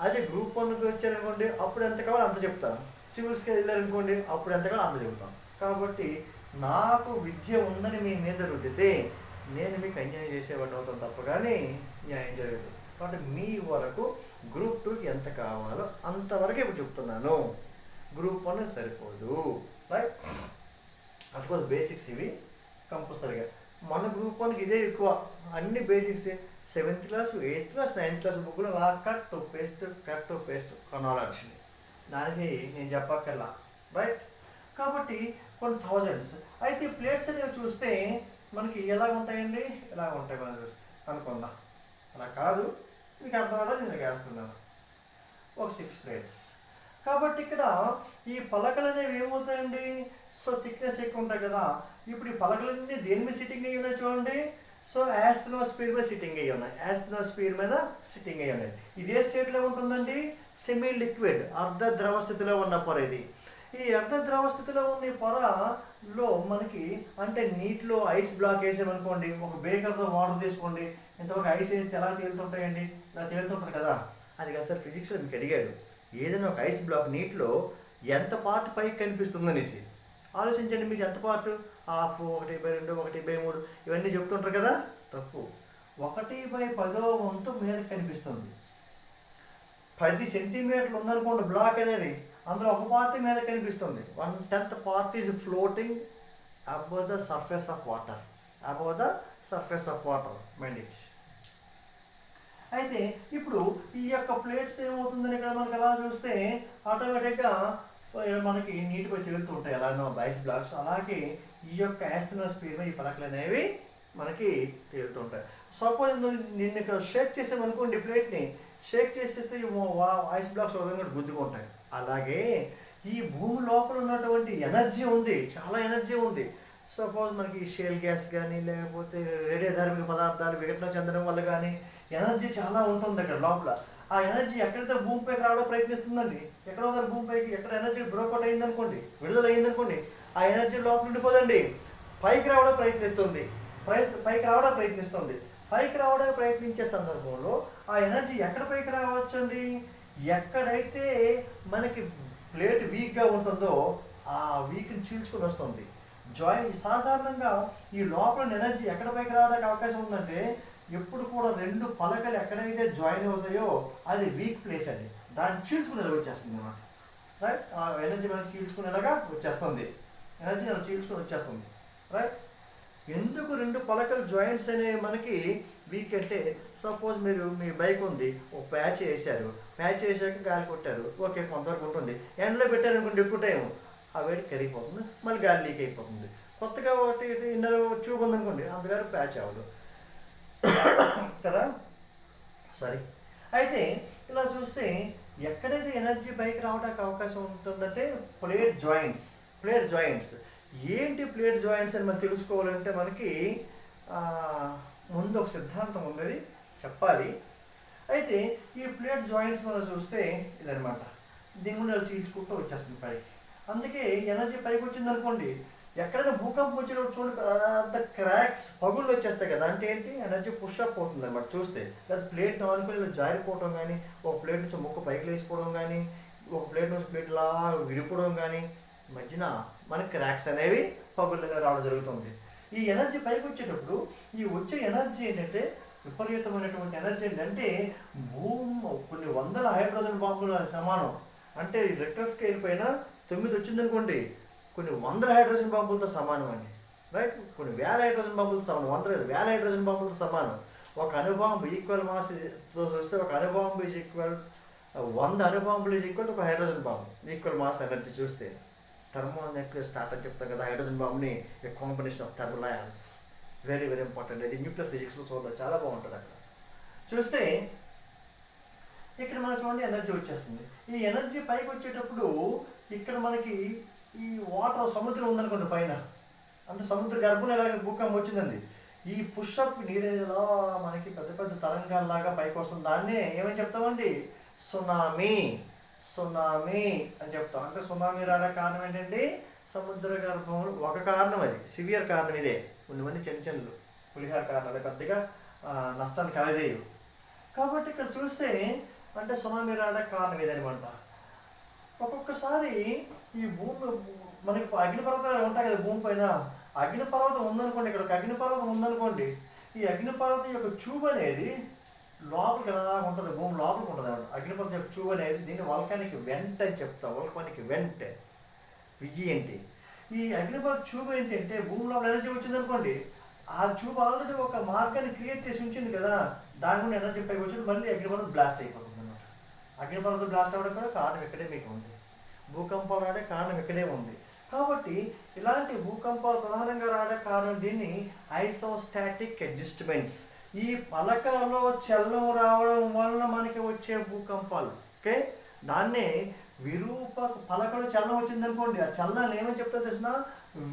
అదే గ్రూప్ 1కి వచ్చారనుకోండి అప్పుడు ఎంత కావాలో అంత చెప్తాను, సివిల్స్కి వెళ్ళారనుకోండి అప్పుడు ఎంత కావాలో అంత చెప్తాను. కాబట్టి నాకు విద్య ఉందని మీ మీద రుద్దితే నేను మీకు అన్యాయం చేసేవాడిని అవుతాను తప్ప కానీ న్యాయం జరగదు. కాబట్టి మీ వరకు గ్రూప్ 2కి ఎంత కావాలో అంతవరకు ఇప్పుడు చెప్తున్నాను. గ్రూప్ 1 సరిపోదు, రైట్. అఫ్కోర్స్ బేసిక్స్ ఇవి కంపల్సరీగా. మన గ్రూప్ 1కి ఇదే ఎక్కువ, అన్ని basics 7th class 8th class 9th class బుక్లో అలా కట్ టు పేస్ట్ కొనాలి. దానికి నేను చెప్పక్కర్లా, రైట్. కాబట్టి కొన్ని థౌజండ్స్. అయితే ప్లేట్స్ అనేవి చూస్తే మనకి ఎలా ఉంటాయండి, ఎలా ఉంటాయి మనం చూస్తే అనుకుందాం. అలా కాదు, మీకు అర్థం అవ్వడం నేను వేస్తున్నాను. ఒక 6 ప్లేట్స్. కాబట్టి ఇక్కడ ఈ పలకలు అనేవి ఏమవుతాయండి, సో థిక్నెస్ ఎక్కువ ఉంటాయి కదా. ఇప్పుడు ఈ పలకలన్నీ దేని మీద సిట్టింగ్ అయ్యి ఉన్నాయి చూడండి. సో యాస్ట్రోస్ఫియర్ మీద సిట్టింగ్ అయ్యి ఉన్నాయి, యాస్ట్రోస్ఫియర్ మీద సిట్టింగ్ అయ్యి ఉన్నాయి. ఇదే స్టేట్లో ఉంటుందండి, సెమీ లిక్విడ్ అర్ధ ద్రవ స్థితిలో ఉన్న పొర ఇది. ఈ అర్ధ ద్రవ స్థితిలో ఉన్న ఈ పొరలో మనకి అంటే నీటిలో ఐస్ బ్లాక్ వేసామనుకోండి, ఒక బేకర్తో వాటర్ తీసుకోండి, ఇంతవరకు ఐస్ వేస్తే ఎలా తేలుతుంటాయండి, ఇలా తేలుతుంటుంది కదా. అది కదా సార్ ఫిజిక్స్లో మీకు అడిగాడు, ఏదైనా ఒక ఐస్ బ్లాక్ నీటిలో ఎంత పార్ట్ పైకి కనిపిస్తుంది అనేసి ఆలోచించండి. మీరు ఎంత పార్ట్, హాఫ్, 1/2, 1/3 ఇవన్నీ చెప్తుంటారు కదా. తప్పు. 1/10వ వంతు మీద కనిపిస్తుంది. 10 సెంటీమీటర్లు ఉందనుకోండి బ్లాక్ అనేది, అందులో ఒక పార్ట్ మీద కనిపిస్తుంది. 1/10 part is floating above the surface of water, above the surface of water mind it. అయితే ఇప్పుడు ఈ యొక్క ప్లేట్స్ ఏమవుతుందని ఇక్కడ మనకి ఎలా చూస్తే ఆటోమేటిక్గా మనకి నీటిపై తేలుతూ ఉంటాయి ఎలానో ఐస్ బ్లాక్స్. అలాగే ఈ యొక్క యాస్ట్రోస్ఫియర్ ఈ పలకలు అనేవి మనకి తేలుతుంటాయి. సపోజ్ నిన్ను ఇక్కడ షేక్ చేసామనుకోండి, ప్లేట్ని షేక్ చేసేస్తే ఐస్ బ్లాక్స్ ఒక విధంగా గుద్దుకుంటాయి. అలాగే ఈ భూమి లోపల ఉన్నటువంటి ఎనర్జీ ఉంది, చాలా ఎనర్జీ ఉంది. సపోజ్ మనకి షేల్ గ్యాస్ కానీ లేకపోతే రేడియోధార్మిక పదార్థాలు విఘటన చెందడం వల్ల కానీ ఎనర్జీ చాలా ఉంటుంది అక్కడ లోపల. ఆ ఎనర్జీ ఎక్కడైతే భూమిపైకి రావడం ప్రయత్నిస్తుందండి, ఎక్కడో ఒకరు భూమిపైకి ఎక్కడ ఎనర్జీ బ్రోకౌట్ అయిందనుకోండి, విడుదల అయిందనుకోండి, ఆ ఎనర్జీ లోపల ఉండిపోదండి, పైకి రావడం ప్రయత్నిస్తుంది. పైకి రావడానికి ప్రయత్నించే సందర్భంలో ఆ ఎనర్జీ ఎక్కడ పైకి రావచ్చు అండి, ఎక్కడైతే మనకి ప్లేట్ వీక్గా ఉంటుందో ఆ వీక్ని చీల్చుకొని వస్తుంది. సాధారణంగా ఈ లోపల ఎనర్జీ ఎక్కడ పైకి రావడానికి అవకాశం ఉందంటే ఎప్పుడు కూడా 2 పలకలు ఎక్కడైతే జాయిన్ అవుతాయో అది వీక్ ప్లేస్ అండి, దాన్ని చీల్చుకునేలాగా వచ్చేస్తుంది అన్నమాట, రైట్. ఆ ఎనర్జీ మనకి చీల్చుకునేలాగా వచ్చేస్తుంది, రైట్. ఎందుకు 2 పలకలు జాయింట్స్ అనేవి మనకి వీక్ అంటే, సపోజ్ మీరు మీ బైక్ ఉంది, ఒక ప్యాచ్ వేసారు, ప్యాచ్ వేసాక గాలి కొట్టారు, ఓకే కొంతవరకు ఉంటుంది. ఎండలో పెట్టారనుకోండి ఎక్కువ టైం ఆ వేడి కరిగిపోతుంది, మళ్ళీ గాలి లీక్ అయిపోతుంది. కొత్తగా ఒకటి ఇన్నర్ ట్యూబ్ ఉందనుకోండి, అందుగారు ప్యాచ్ అవ్వదు కదా. సరే, అయితే ఇలా చూస్తే ఎక్కడైతే ఎనర్జీ పైకి రావడానికి అవకాశం ఉంటుందంటే ప్లేట్ జాయింట్స్. ఏంటి ప్లేట్ జాయింట్స్ అని మనం తెలుసుకోవాలంటే మనకి ముందు ఒక సిద్ధాంతం ఉన్నది చెప్పాలి. అయితే ఈ ప్లేట్ జాయింట్స్ మనం చూస్తే ఇదనమాట, దీని గుండా చీల్చుకుంటూ వచ్చేస్తుంది పైకి. అందుకే ఎనర్జీ పైకి వచ్చింది అనుకోండి, ఎక్కడైనా భూకంపం వచ్చినప్పుడు చూడండి పెద్ద క్రాక్స్ పగుళ్ళు వచ్చేస్తాయి కదా, అంటే ఏంటి ఎనర్జీ పుషప్ అవుతుంది అనమాట చూస్తే. లేదా ప్లేట్ అనుకుని ఇలా జారిపోవడం కానీ, ఒక ప్లేట్ నుంచి ముక్క పైకి లేచిపోవడం కానీ, ఒక ప్లేట్ నుంచి ప్లేట్లా విడిపోవడం కానీ మధ్యన మనకి క్రాక్స్ అనేవి పగుళ్ళు అనేవి రావడం జరుగుతుంది. ఈ ఎనర్జీ పైకి వచ్చేటప్పుడు ఈ వచ్చే ఎనర్జీ ఏంటంటే విపరీతమైనటువంటి ఎనర్జీ ఏంటంటే కొన్ని వందల హైడ్రోజన్ బాంబుల సమానం. అంటే రెక్టర్ స్కేల్ పైన 9 వచ్చిందనుకోండి, కొన్ని వందల హైడ్రోజన్ బాంబులతో సమానం అండి. రైట్, కొన్ని వేల హైడ్రోజన్ బాంబులతో సమానం, వేల హైడ్రోజన్ బాంబులతో సమానం. ఒక అణుబాంబు ఈక్వల్ మాస్తో చూస్తే ఒక అణుబాంబు ఈజ్ ఈక్వల్ 100 అణుబాంబులు ఈజ్ ఈక్వల్ ఒక hydrogen bomb equal mass energy చూస్తే. థర్మోన్యూక్లియర్ స్టార్ట్ అని చెప్తాం కదా, హైడ్రోజన్ బాంబుని ఏ combination of thermal ions. Very very important. ఇది న్యూక్లియర్ ఫిజిక్స్లో చూద్దాం, చాలా బాగుంటుంది. అక్కడ చూస్తే ఇక్కడ మనం చూడండి ఎనర్జీ వచ్చేస్తుంది. ఈ ఎనర్జీ పైకి వచ్చేటప్పుడు ఇక్కడ మనకి ఈ వాటర్ సముద్రం ఉందనుకోండి పైన, అంటే సముద్ర గర్భంలో ఇలాగ భూకంపం వచ్చిందండి. ఈ పుష్అప్ నీరు అనేది ఇలా మనకి పెద్ద పెద్ద తరంగాల్లాగా పైకి వస్తుంది. దాన్నే ఏమని చెప్తామండి, సునామీ. సునామీ అని చెప్తాం. అంటే సునామీ రావడానికి కారణం ఏంటంటే సముద్ర గర్భంలో ఒక కారణం, అది సివియర్ కారణం ఇదే. కొన్ని చిన్న చిన్నలు పులిహార కారణాలు పెద్దగా నష్టాన్ని కలగజేయవు. కాబట్టి ఇక్కడ చూస్తే అంటే సునామీ రావడానికి కారణం ఇదనమాట. ఒక్కొక్కసారి ఈ భూమి మనకి అగ్నిపర్వతాలు ఉంటాయి కదా భూమి పైన. అగ్నిపర్వతం ఉందనుకోండి, ఇక్కడ ఒక అగ్నిపర్వతం ఉందనుకోండి, ఈ అగ్నిపర్వతం యొక్క ట్యూబ్ అనేది లోపలికి ఎలా ఉంటుంది, భూమి లోపలికి ఉంటుంది అనమాట. అగ్నిపర్వతం యొక్క ట్యూబ్ అనేది, దీన్ని వల్కానిక్ వెంట్ అని చెప్తాం. వల్కానిక్ వెంట్ ఏంటి, ఈ అగ్నిపర్వత ట్యూబ్ ఏంటంటే భూమి లోపల ఎనర్జీ వచ్చింది అనుకోండి, ఆ ట్యూబ్ ఆల్రెడీ ఒక మార్గాన్ని క్రియేట్ చేసి ఉంచింది కదా, దాని గురించి ఎనర్జీ పైకి వచ్చి మళ్ళీ అగ్నిపర్వతం బ్లాస్ట్ అయిపోతుంది అనమాట. అగ్నిపర్వతం బ్లాస్ట్ అవ్వడం కూడా కారణం ఇక్కడే మీకు ఉంది. భూకంపాలు రావడానికి కారణం ఇక్కడే ఉంది. కాబట్టి ఇలాంటి భూకంపాలు ప్రధానంగా రావడానికి కారణం దీన్ని ఐసోస్టాటిక్ అడ్జస్ట్మెంట్స్. ఈ పలకలో చలనం రావడం వలన మనకి వచ్చే భూకంపాలు. ఓకే, దాన్నే పలకలో చలనం వచ్చిందనుకోండి, ఆ చలనాలు ఏమని చెప్తారు తెలిసిన,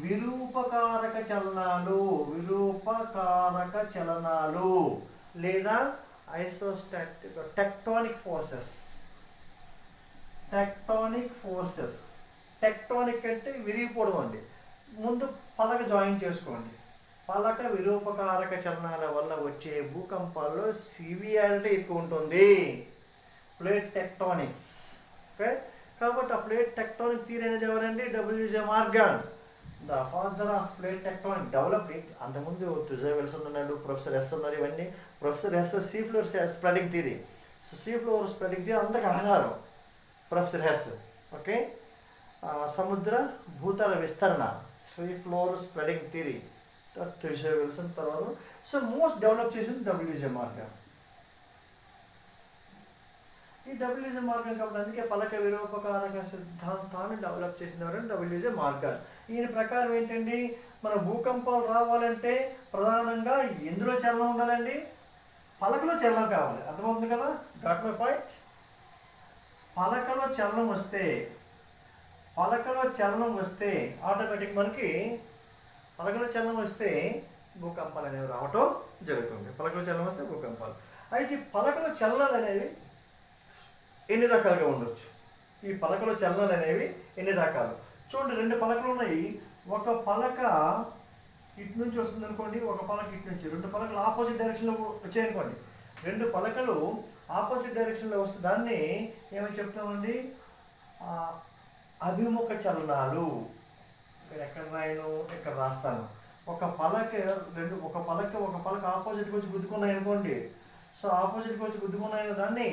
విరూపకారక చలనాలు. విరూపకారక చలనాలు లేదా isostatic tectonic forces. Tectonic forces. Tectonic అంటే విరిగిపోవడం అండి. ముందు పలక జాయిన్ చేసుకోండి. పలక విరూపకారక చలనాల వల్ల వచ్చే భూకంపాల్లో సివియారిటీ ఎక్కువ ఉంటుంది. Plate tectonics. ఓకే, కాబట్టి ఆ ప్లేట్ టెక్టోనిక్ థియరీ అనేది ఎవరండి, W J Morgan, the father of plate tectonic developed it. అంతకుముందు తుజే విల్సన్ ఉన్నాడు, ప్రొఫెసర్ ఎస్ ఉన్నారు. ఇవన్నీ professor Hess sea floor spreading theory. So sea floor spreading theory అందరికి ఆధారం ప్రొఫెసర్ హెస్. ఓకే, సముద్ర భూతల విస్తరణ, sea floor spreading theory, Tuzo Wilson తర్వాత. సో మోస్ట్ డెవలప్ చేసింది డబ్ల్యూజే మార్గన్. ఈ డబ్ల్యూజే మార్గన్ కాబట్టి అందుకే పలక విరూపకారక సిద్ధాంతాన్ని డెవలప్ చేసిన ఎవరంటే డబ్ల్యూజే మార్గన్. ఈయన ప్రకారం ఏంటండి, మన భూకంపాలు రావాలంటే ప్రధానంగా ఎందులో చలనం ఉండాలండి, పలకలో చలనం కావాలి. అర్థమవుతుంది కదా, గాట్ మై పాయింట్. పలకలో చలనం వస్తే ఆటోమేటిక్ మనకి పలకలో చలనం వస్తే భూకంపాలు అనేవి రావటం జరుగుతుంది. పలకలో చలనం వస్తే భూకంపాలు. అయితే పలకలో చలనాలు అనేవి ఎన్ని రకాలుగా ఉండొచ్చు, ఈ పలకలో చలనాలు అనేవి ఎన్ని రకాలు చూడండి. 2 పలకలు ఉన్నాయి. ఒక పలక ఇటు నుంచి వస్తుంది అనుకోండి, ఒక పలక ఇటు నుంచి. 2 పలకలు ఆపోజిట్ డైరెక్షన్లో వచ్చాయనుకోండి. 2 పలకలు ఆపోజిట్ డైరెక్షన్లో వస్తే దాన్ని ఏమని చెప్తామండి, అభిముఖ చలనాలు. ఇక్కడ ఎక్కడ రాయను, ఇక్కడ రాస్తాను. ఒక పలక ఆపోజిట్కి వచ్చి గుద్దుకున్నాయి అనుకోండి. సో ఆపోజిట్కి వచ్చి గుద్దుకున్నాయి దాన్ని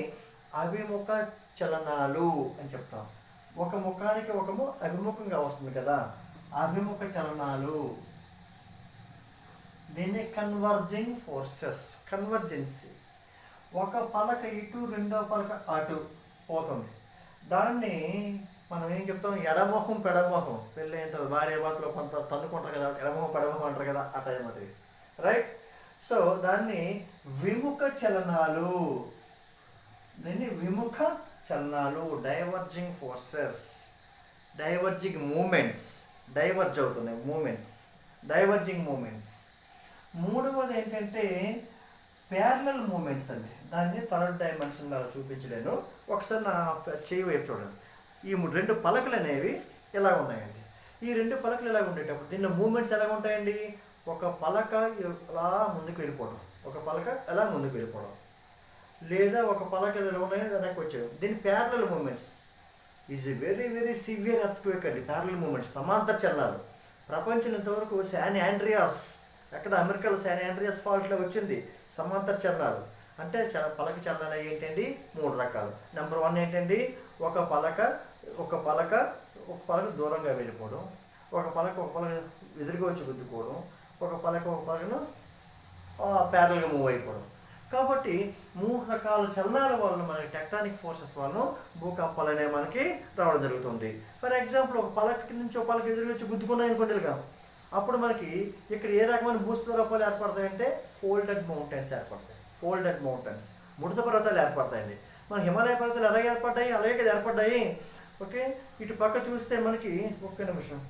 అభిముఖ చలనాలు అని చెప్తాం. ఒక ముఖానికి ఒకము అభిముఖంగా వస్తుంది కదా, అభిముఖ చలనాలు. దీన్ని కన్వర్జింగ్ ఫోర్సెస్. కన్వర్జెన్సీ. ఒక పలక ఇటు, రెండో పలక అటు పోతుంది. దాన్ని మనం ఏం చెప్తాం, ఎడమొహం పెడమొహం. పెళ్ళైన తర్వాత భార్య భర్తలో కొంత తన్నుకుంటారు కదా, ఎడమొహం పెడమొహం అంటారు కదా, ఆ టైం అది. రైట్. సో దాన్ని విముఖ చలనాలు. దీన్ని విముఖ చలనాలు, diverging forces, diverging movements. Diverge అవుతున్నాయి మూమెంట్స్, డైవర్జింగ్ మూమెంట్స్. మూడవది ఏంటంటే ప్యారలల్ మూమెంట్స్ అండి. దాన్ని థర్డ్ డైమెన్షన్లో చూపించలేను. ఒకసారి నా చేయి వైపు చూడండి. ఈ 2 పలకలు అనేవి ఎలా ఉన్నాయండి. ఈ 2 పలకలు ఎలా ఉండేటప్పుడు దీనిలో మూమెంట్స్ ఎలా ఉంటాయండి, ఒక పలక ఎలా ముందుకు వెళ్ళిపోవడం, ఒక పలక ఎలా ముందుకు వెళ్ళిపోవడం, లేదా ఒక పలక ఎలా ఉన్నాయో వెనక్కి వచ్చేయడం. దీన్ని parallel movements. Is a very very severe earthquake అండి. ప్యారలల్ మూమెంట్స్, సమాంతర చలనాలు. ప్రపంచం ఇంతవరకు శాన్ ఆండ్రియాస్, ఎక్కడ అమెరికాలో శాన్ ఆండ్రియాస్ ఫాల్ట్లో వచ్చింది సమాంతర చలనాలు. అంటే పలక చలనాలు ఏంటండి 3 రకాలు. నెంబర్ 1 ఏంటండి, ఒక పలక దూరంగా వెళ్ళిపోవడం, ఒక పలక ఎదురుగా వచ్చి గుద్దుకోవడం, ఒక పలకను ప్యారల్గా మూవ్ అయిపోవడం. కాబట్టి 3 రకాల చలనాల వల్ల మనకి టెక్టానిక్ ఫోర్సెస్ వల్ల భూకంపాలు అనేవి మనకి రావడం జరుగుతుంది. ఫర్ ఎగ్జాంపుల్ ఒక పలక నుంచి ఒక పలక ఎదురుగా వచ్చి గుద్దుకున్నాయి అనుకోండి ఇలాగా, అప్పుడు మనకి ఇక్కడ ఏ రకమైన భూస్వరూపాలు ఏర్పడతాయంటే ఫోల్డెడ్ మౌంటైన్స్ ఏర్పడతాయి. ఫోల్డెడ్ మౌంటైన్స్, ముడత పర్వతాలు ఏర్పడతాయండి. మన హిమాలయ పర్వతాలు ఎలాగే ఏర్పడ్డాయి, అలాగే కదా ఏర్పడ్డాయి. ఓకే, ఇటు పక్క చూస్తే మనకి ఒక్క నిమిషం,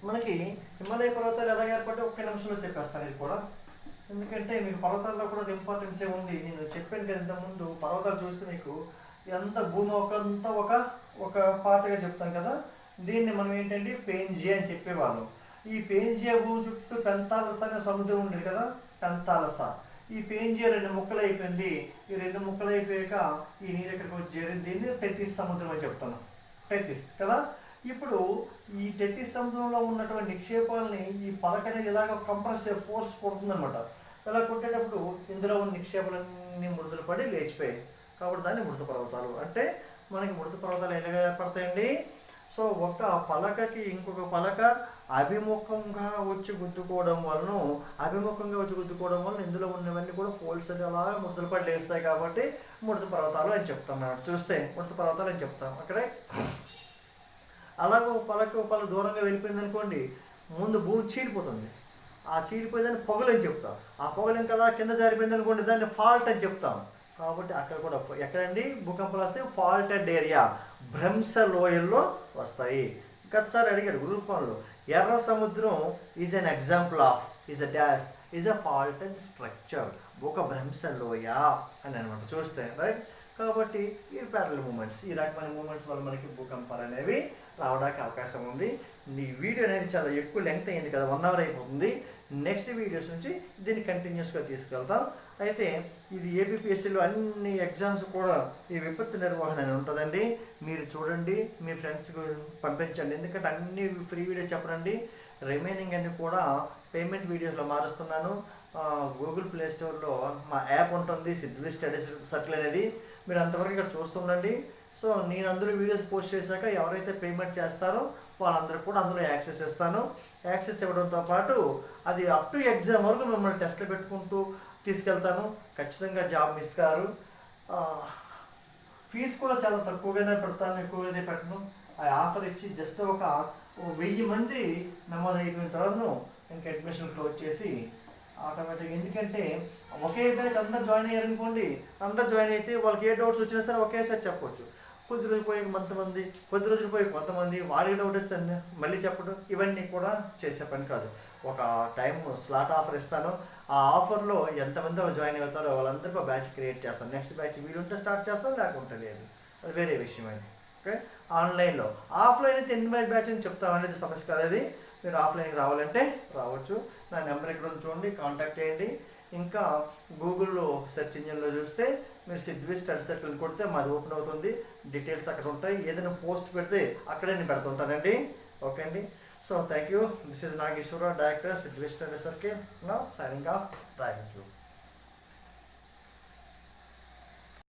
మనకి హిమాలయ పర్వతాలు ఎలాగే ఏర్పడ్డాయి ఒక్క నిమిషంలో చెప్పేస్తాను ఇది కూడా, ఎందుకంటే మీకు పర్వతాల్లో కూడా ఇంపార్టెన్సే ఉంది. నేను చెప్పాను కదా ఇంతకుముందు, పర్వతాలు చూస్తే మీకు ఎంత భూమి ఒక పార్ట్గా చెప్తాను కదా. దీన్ని మనం ఏంటంటే పేంజియా అని చెప్పేవాళ్ళం. ఈ పేంజియా భూమి చుట్టూ పెంతాలస అనే సముద్రం ఉండేది కదా, పెంతాలస. ఈ పేంజియా 2 ముక్కలు అయిపోయింది. ఈ 2 ముక్కలు అయిపోయాక ఈ నీరు ఎక్కడికి వచ్చి చేరింది, దీన్ని టెథిస్ సముద్రం అని చెప్తాను. టెథిస్ కదా. ఇప్పుడు ఈ టెథిస్ సముద్రంలో ఉన్నటువంటి నిక్షేపాలని ఈ పలక అనేది ఇలాగ కంప్రెసివ్ ఫోర్స్ కొడుతుందన్నమాట. ఇలా కొట్టేటప్పుడు ఇందులో ఉన్న నిక్షేపాలన్నీ ముడతలు పడి లేచిపోయాయి. కాబట్టి దాన్ని ముడత పర్వతాలు అంటే. మనకి ముడత పర్వతాలు ఎలాగ ఏర్పడతాయండి, సో ఒక పలకకి ఇంకొక పలక అభిముఖంగా వచ్చి గుద్దుకోవడం వలన ఇందులో ఉన్నవన్నీ కూడా ఫోల్డ్స్ అని అలా ముడతలు పడి లేస్తాయి. కాబట్టి ముడత పర్వతాలు అని చెప్తాం. చూస్తే ముడత పర్వతాలు అని చెప్తాం. అక్కడే అలాగే ఒక పలక దూరంగా వెళ్ళిపోయింది అనుకోండి, ముందు భూమి చీలిపోతుంది. ఆ చీలిపోయేదాన్ని పొగలు అని చెప్తాం. ఆ పొగలు ఇంకా అలా కింద జారిపోయింది అనుకోండి, దాన్ని ఫాల్ట్ అని చెప్తాం. కాబట్టి అక్కడ కూడా ఎక్కడండి భూకంపాలు వస్తాయి, ఫాల్టెడ్ ఏరియా, భ్రంశ లోయల్లో వస్తాయి. గతసారి అడిగాడు గ్రూప్ 1లో, ఎర్ర సముద్రం is an example of is a faulted structure, ఒక భ్రంశ లోయ అని అనమాట చూస్తే, రైట్. కాబట్టి ఈ ప్యారలల్ మూమెంట్స్, ఈ రకమైన మూమెంట్స్ వల్ల మనకి భూకంపాలు అనేవి రావడానికి అవకాశం ఉంది. ఈ వీడియో అనేది చాలా ఎక్కువ లెంగ్త్ అయింది కదా, 1 అవర్ అయిపోతుంది. నెక్స్ట్ వీడియోస్ నుంచి దీన్ని కంటిన్యూస్గా తీసుకెళ్తాం. అయితే ఇది ఏపీపీఎస్సీలో అన్ని ఎగ్జామ్స్ కూడా ఈ విపత్తు నిర్వహణ అని ఉంటుందండి. మీరు చూడండి, మీ ఫ్రెండ్స్కి పంపించండి. ఎందుకంటే అన్ని ఫ్రీ వీడియోస్ చెప్పరండి, రిమైనింగ్ అన్ని కూడా పేమెంట్ వీడియోస్లో మారుస్తున్నాను. గూగుల్ ప్లే స్టోర్లో మా యాప్ ఉంటుంది, సిద్వి స్టడీ సర్కిల్ అనేది. మీరు అంతవరకు ఇక్కడ చూస్తుండండి. సో నేను అందులో వీడియోస్ పోస్ట్ చేశాక ఎవరైతే పేమెంట్ చేస్తారో వాళ్ళందరూ కూడా అందులో యాక్సెస్ ఇస్తాను. యాక్సెస్ ఇవ్వడంతో పాటు అది అప్ టు ఎగ్జామ్ వరకు మిమ్మల్ని టెస్ట్లు పెట్టుకుంటూ తీసుకెళ్తాను. ఖచ్చితంగా జాబ్ మిస్ కారు. ఫీజు కూడా చాలా తక్కువగానే పెడతాను, ఎక్కువగానే పెట్టను. ఆ ఆఫర్ ఇచ్చి జస్ట్ ఒక 1000 మంది నమోదు అయిపోయిన తర్వాత ఇంకా అడ్మిషన్ క్లోజ్ చేసి ఆటోమేటిక్గా, ఎందుకంటే ఒకే బ్యాచ్ అందరు జాయిన్ అయ్యారనుకోండి, అందరు జాయిన్ అయితే వాళ్ళకి ఏ డౌట్స్ వచ్చినా సరే ఒకేసారి చెప్పవచ్చు. కొద్ది రోజులు పోయి కొంతమంది వాడికి డౌట్ వస్తే మళ్ళీ చెప్పడం, ఇవన్నీ కూడా చేసే పని కాదు. ఒక టైం స్లాట్ ఆఫర్ ఇస్తాను. ఆ ఆఫర్లో ఎంతమంది జాయిన్ అవుతారో వాళ్ళందరికీ ఒక బ్యాచ్ క్రియేట్ చేస్తాను. నెక్స్ట్ బ్యాచ్ వీలుంటే స్టార్ట్ చేస్తాను, లేకుంటే లేదు, అది వేరే విషయం అండి. ఓకే, ఆన్లైన్లో. ఆఫ్లైన్ అయితే ఎన్ని బ్యాచ్ అని చెప్తాం అనేది సమస్య కాదు. అది మీరు ఆఫ్లైన్కి రావాలంటే రావచ్చు. నా నెంబర్ ఇక్కడ చూడండి, కాంటాక్ట్ చేయండి. ఇంకా గూగుల్లో సెర్చ్ ఇంజిన్లో చూస్తే మీరు సిద్వి స్టడీ సర్కిల్ కొడితే మాది ఓపెన్ అవుతుంది. డీటెయిల్స్ అక్కడ ఉంటాయి. ఏదైనా పోస్ట్ పెడితే అక్కడే నేను పెడుతుంటానండి. ఓకే అండి. So thank you. This is Nageswara, director, Sidvi study circle. Now signing off. Thank you.